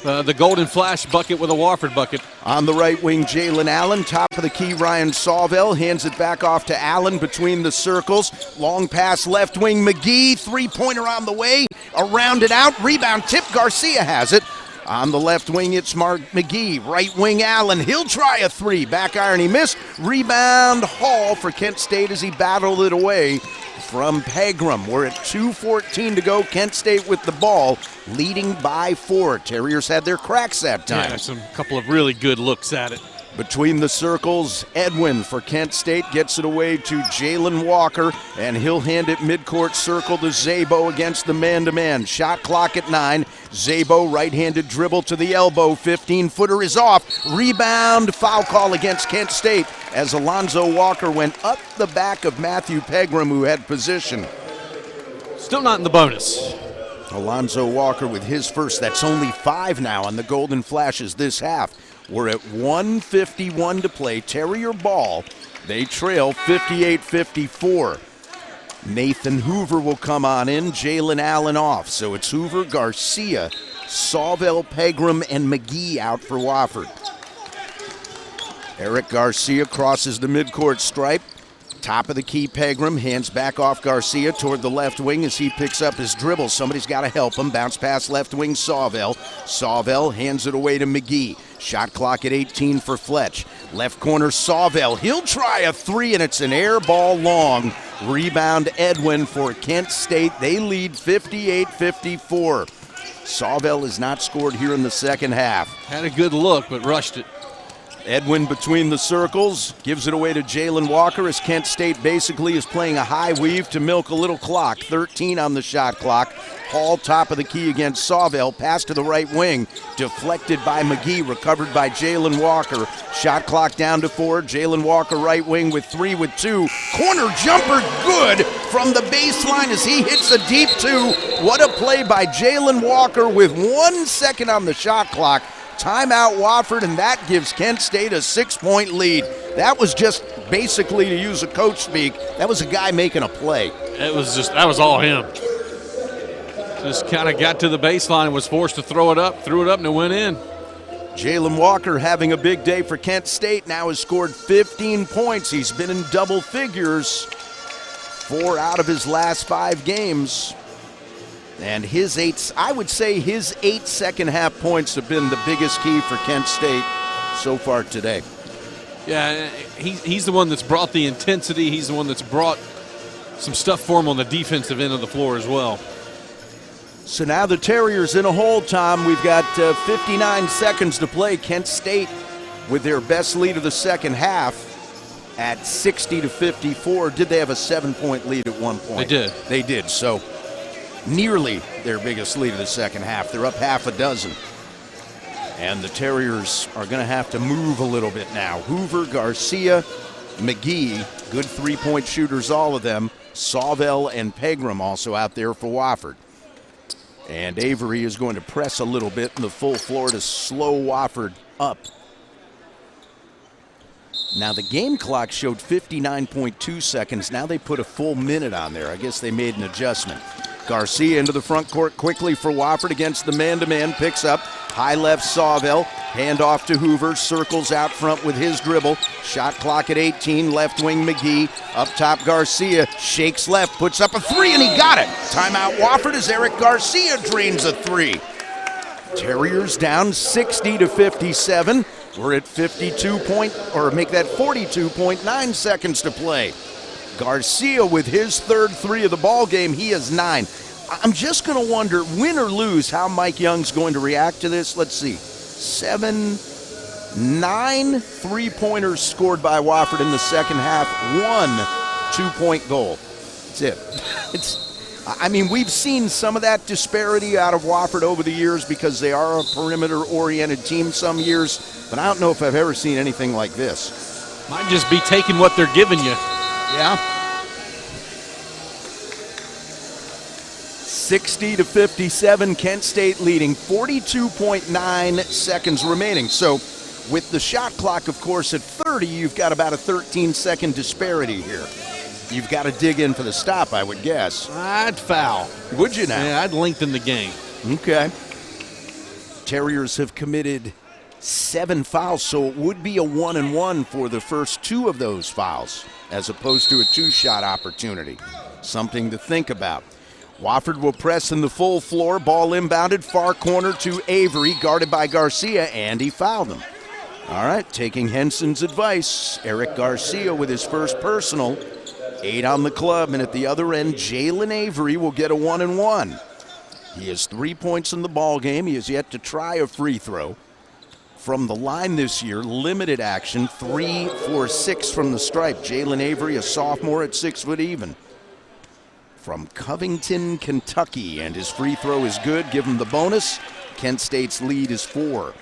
the Golden Flash bucket with a Wofford bucket. On the right wing, Jalen Allen. Top of the key, Ryan Sawvell. Hands it back off to Allen between the circles. Long pass left wing, McGee. Three-pointer on the way. Around it out. Rebound tip. Garcia has it. On the left wing, it's McGee. Right wing, Allen. He'll try a three. Back iron, he missed. Rebound, Hall for Kent State as he battled it away from Pegram. We're at 2:14 to go. Kent State with the ball, leading by 4. Terriers had their cracks that time. Yeah, couple of really good looks at it. Between the circles, Edwin for Kent State gets it away to Jalen Walker, and he'll hand it midcourt circle to Szabo against the man-to-man. Shot clock at 9. Szabo, right-handed dribble to the elbow. 15-footer is off. Rebound, foul call against Kent State as Alonzo Walker went up the back of Matthew Pegram, who had position. Still not in the bonus. Alonzo Walker with his first. That's only 5 now on the Golden Flashes this half. We're at 1:51 to play. Terrier ball. They trail 58-54. Nathan Hoover will come on in. Jalen Allen off. So it's Hoover, Garcia, Sawvell, Pegram, and McGee out for Wofford. Eric Garcia crosses the midcourt stripe. Top of the key, Pegram hands back off Garcia toward the left wing as he picks up his dribble. Somebody's got to help him. Bounce pass left wing, Sawvell. Sawvell hands it away to McGee. Shot clock at 18 for Fletch. Left corner, Sawvell. He'll try a three, and it's an air ball long. Rebound, Edwin for Kent State. They lead 58-54. Sawvell has not scored here in the second half. Had a good look, but rushed it. Edwin between the circles, gives it away to Jalen Walker as Kent State basically is playing a high weave to milk a little clock. 13 on the shot clock. Hall top of the key against Sawvell. Pass to the right wing. Deflected by McGee. Recovered by Jalen Walker. Shot clock down to 4. Jalen Walker right wing with 3 with 2. Corner jumper good from the baseline as he hits a deep 2. What a play by Jalen Walker with 1 second on the shot clock. Timeout Wofford, and that gives Kent State a 6-point lead. That was just basically, to use a coach speak, that was a guy making a play. That was all him. Just kind of got to the baseline, was forced to throw it up, threw it up, and it went in. Jalen Walker having a big day for Kent State, now has scored 15 points. He's been in double figures 4 out of his last 5 games. And I would say his 8 second-half points have been the biggest key for Kent State so far today. Yeah, he's the one that's brought the intensity. He's the one that's brought some stuff for him on the defensive end of the floor as well. So now the Terriers in a hole, Tom. We've got 59 seconds to play. Kent State with their best lead of the second half at 60-54. Did they have a 7-point lead at one point? They did. So nearly their biggest lead of the second half. They're up half a dozen. And the Terriers are going to have to move a little bit now. Hoover, Garcia, McGee, good three-point shooters, all of them. Sawvell and Pegram also out there for Wofford. And Avery is going to press a little bit in the full floor to slow Wofford up. Now the game clock showed 59.2 seconds. Now they put a full minute on there. I guess they made an adjustment. Garcia into the front court quickly for Wofford against the man-to-man. Picks up. High left Sawville. Hand off to Hoover. Circles out front with his dribble. Shot clock at 18. Left wing McGee. Up top Garcia. Shakes left. Puts up a three and he got it. Timeout Wofford as Eric Garcia drains a three. Terriers down 60-57. We're at 42.9 seconds to play. Garcia with his third three of the ball game. He has 9. I'm just going to wonder, win or lose, how Mike Young's going to react to this. Let's see. 9 three-pointers scored by Wofford in the second half. 1 2-point goal. That's it. We've seen some of that disparity out of Wofford over the years because they are a perimeter-oriented team some years, but I don't know if I've ever seen anything like this. Might just be taking what they're giving you. Yeah. 60-57, Kent State leading, 42.9 seconds remaining. So with the shot clock, of course, at 30, you've got about a 13-second disparity here. You've got to dig in for the stop, I would guess. I'd foul. Would you now? Yeah, I'd lengthen the game. Okay. Terriers have committed 7 fouls, so it would be a 1-and-1 for the first 2 of those fouls, as opposed to a 2-shot opportunity. Something to think about. Wofford will press in the full floor. Ball inbounded, far corner to Avery, guarded by Garcia, and he fouled him. All right, taking Henson's advice, Eric Garcia with his first personal. 8 on the club, and at the other end, Jalen Avery will get a 1-and-1. He has 3 points in the ball game. He has yet to try a free throw. From the line this year, limited action, 3 for 6 from the stripe. Jalen Avery, a sophomore at 6 foot even. From Covington, Kentucky, and his free throw is good. Give him the bonus. Kent State's lead is 4.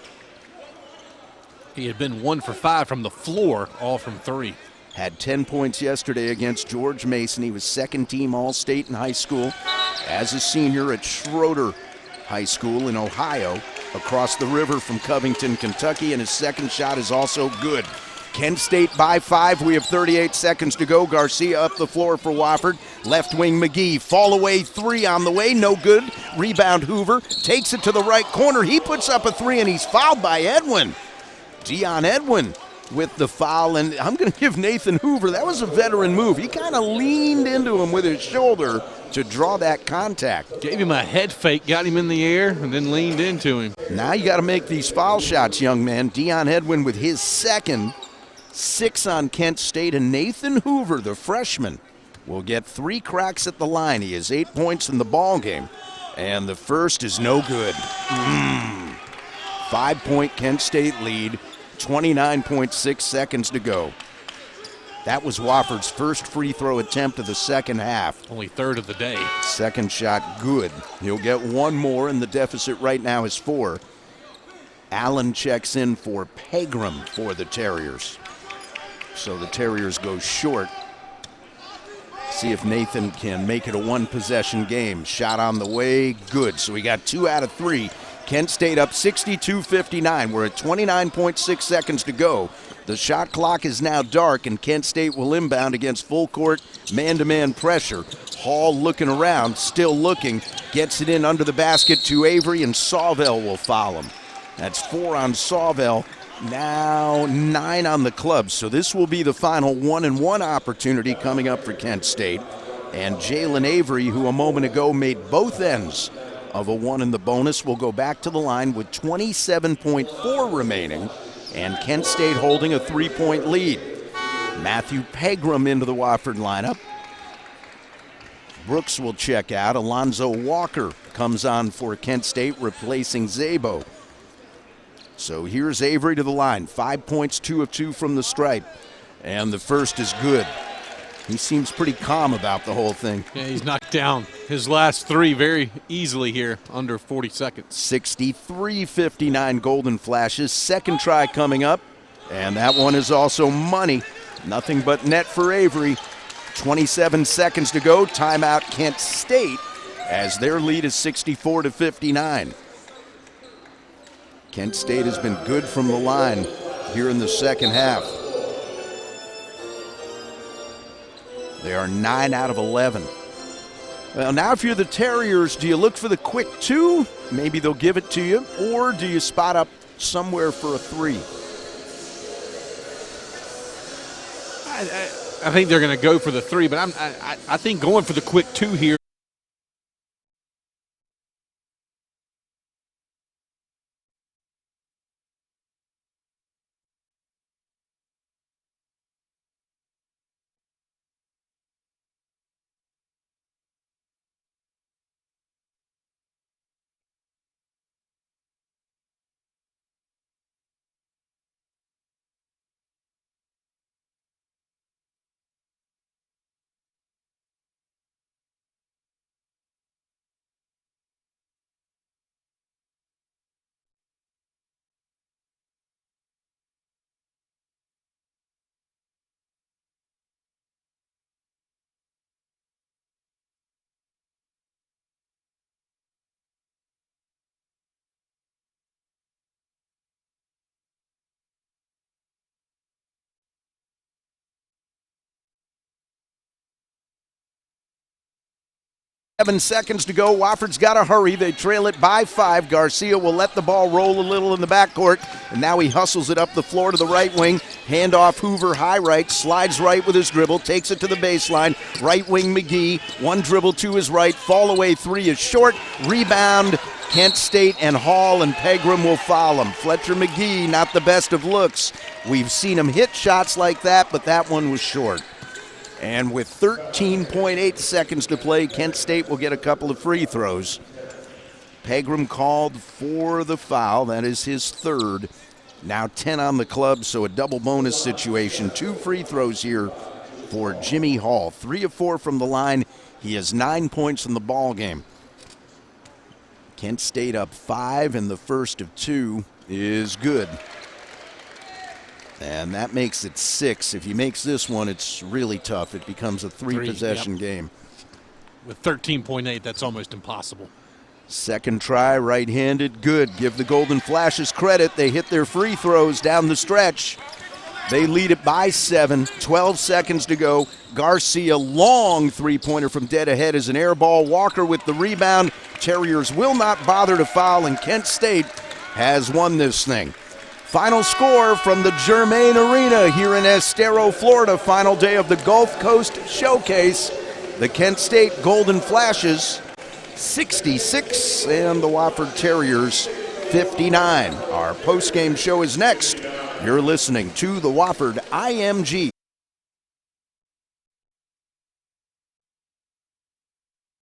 He had been 1 for 5 from the floor, all from 3. Had 10 points yesterday against George Mason. He was second-team All-State in high school as a senior at Schroeder High School in Ohio, across the river from Covington, Kentucky, and his second shot is also good. Kent State by 5. We have 38 seconds to go. Garcia up the floor for Wofford. Left wing McGee. Fall away 3 on the way. No good. Rebound Hoover. Takes it to the right corner. He puts up a 3, and he's fouled by Edwin. Dion Edwin with the foul, and I'm going to give Nathan Hoover, that was a veteran move. He kind of leaned into him with his shoulder to draw that contact. Gave him a head fake, got him in the air, and then leaned into him. Now you got to make these foul shots, young man. Dion Edwin with his second, 6 on Kent State, and Nathan Hoover, the freshman, will get 3 cracks at the line. He has 8 points in the ball game, and the first is no good. 5-point Kent State lead. 29.6 seconds to go. That was Wofford's first free throw attempt of the second half. Only 3rd of the day. Second shot good. He'll get 1 more, and the deficit right now is 4. Allen checks in for Pegram for the Terriers. So the Terriers go short. See if Nathan can make it a 1-possession game. Shot on the way, good. So we got 2 out of 3. Kent State up 62-59. We're at 29.6 seconds to go. The shot clock is now dark, and Kent State will inbound against full court man-to-man pressure. Hall looking around, still looking, gets it in under the basket to Avery, and Sawville will foul him. That's 4 on Sawville, now 9 on the club. So this will be the final 1-and-1 opportunity coming up for Kent State. And Jalen Avery, who a moment ago made both ends of a 1 in the bonus, will go back to the line with 27.4 remaining, and Kent State holding a 3-point lead. Matthew Pegram into the Wofford lineup. Brooks will check out. Alonzo Walker comes on for Kent State, replacing Szabo. So here's Avery to the line. 5 points, 2 of 2 from the stripe, and the first is good. He seems pretty calm about the whole thing. Yeah, he's knocked down his last 3 very easily here, under 40 seconds. 63-59 Golden Flashes. Second try coming up, and that one is also money. Nothing but net for Avery. 27 seconds to go. Timeout Kent State, as their lead is 64-59. Kent State has been good from the line here in the second half. They are 9 out of 11. Well, now if you're the Terriers, do you look for the quick 2? Maybe they'll give it to you. Or do you spot up somewhere for a 3? I think they're going to go for the 3, but I think going for the quick 2 here. 7 seconds to go. Wofford's got to hurry. They trail it by 5. Garcia will let the ball roll a little in the backcourt, and now he hustles it up the floor to the right wing. Handoff Hoover, high right, slides right with his dribble, takes it to the baseline. Right wing McGee, one dribble to his right. Fall away 3 is short. Rebound Kent State, and Hall and Pegram will foul him. Fletcher McGee, not the best of looks. We've seen him hit shots like that, but that one was short. And with 13.8 seconds to play, Kent State will get a couple of free throws. Pegram called for the foul. That is his 3rd. Now 10 on the club, so a double bonus situation. 2 free throws here for Jimmy Hall. 3 of 4 from the line. He has 9 points in the ball game. Kent State up 5, and the first of 2 is good. And that makes it 6. If he makes this one, it's really tough. It becomes a 3-possession game. With 13.8, that's almost impossible. Second try, right-handed, good. Give the Golden Flashes credit. They hit their free throws down the stretch. They lead it by 7. 12 seconds to go. Garcia, long three-pointer from dead ahead is an air ball. Walker with the rebound. Terriers will not bother to foul, and Kent State has won this thing. Final score from the Germain Arena here in Estero, Florida. Final day of the Gulf Coast Showcase. The Kent State Golden Flashes 66 and the Wofford Terriers 59. Our post-game show is next. You're listening to the Wofford IMG.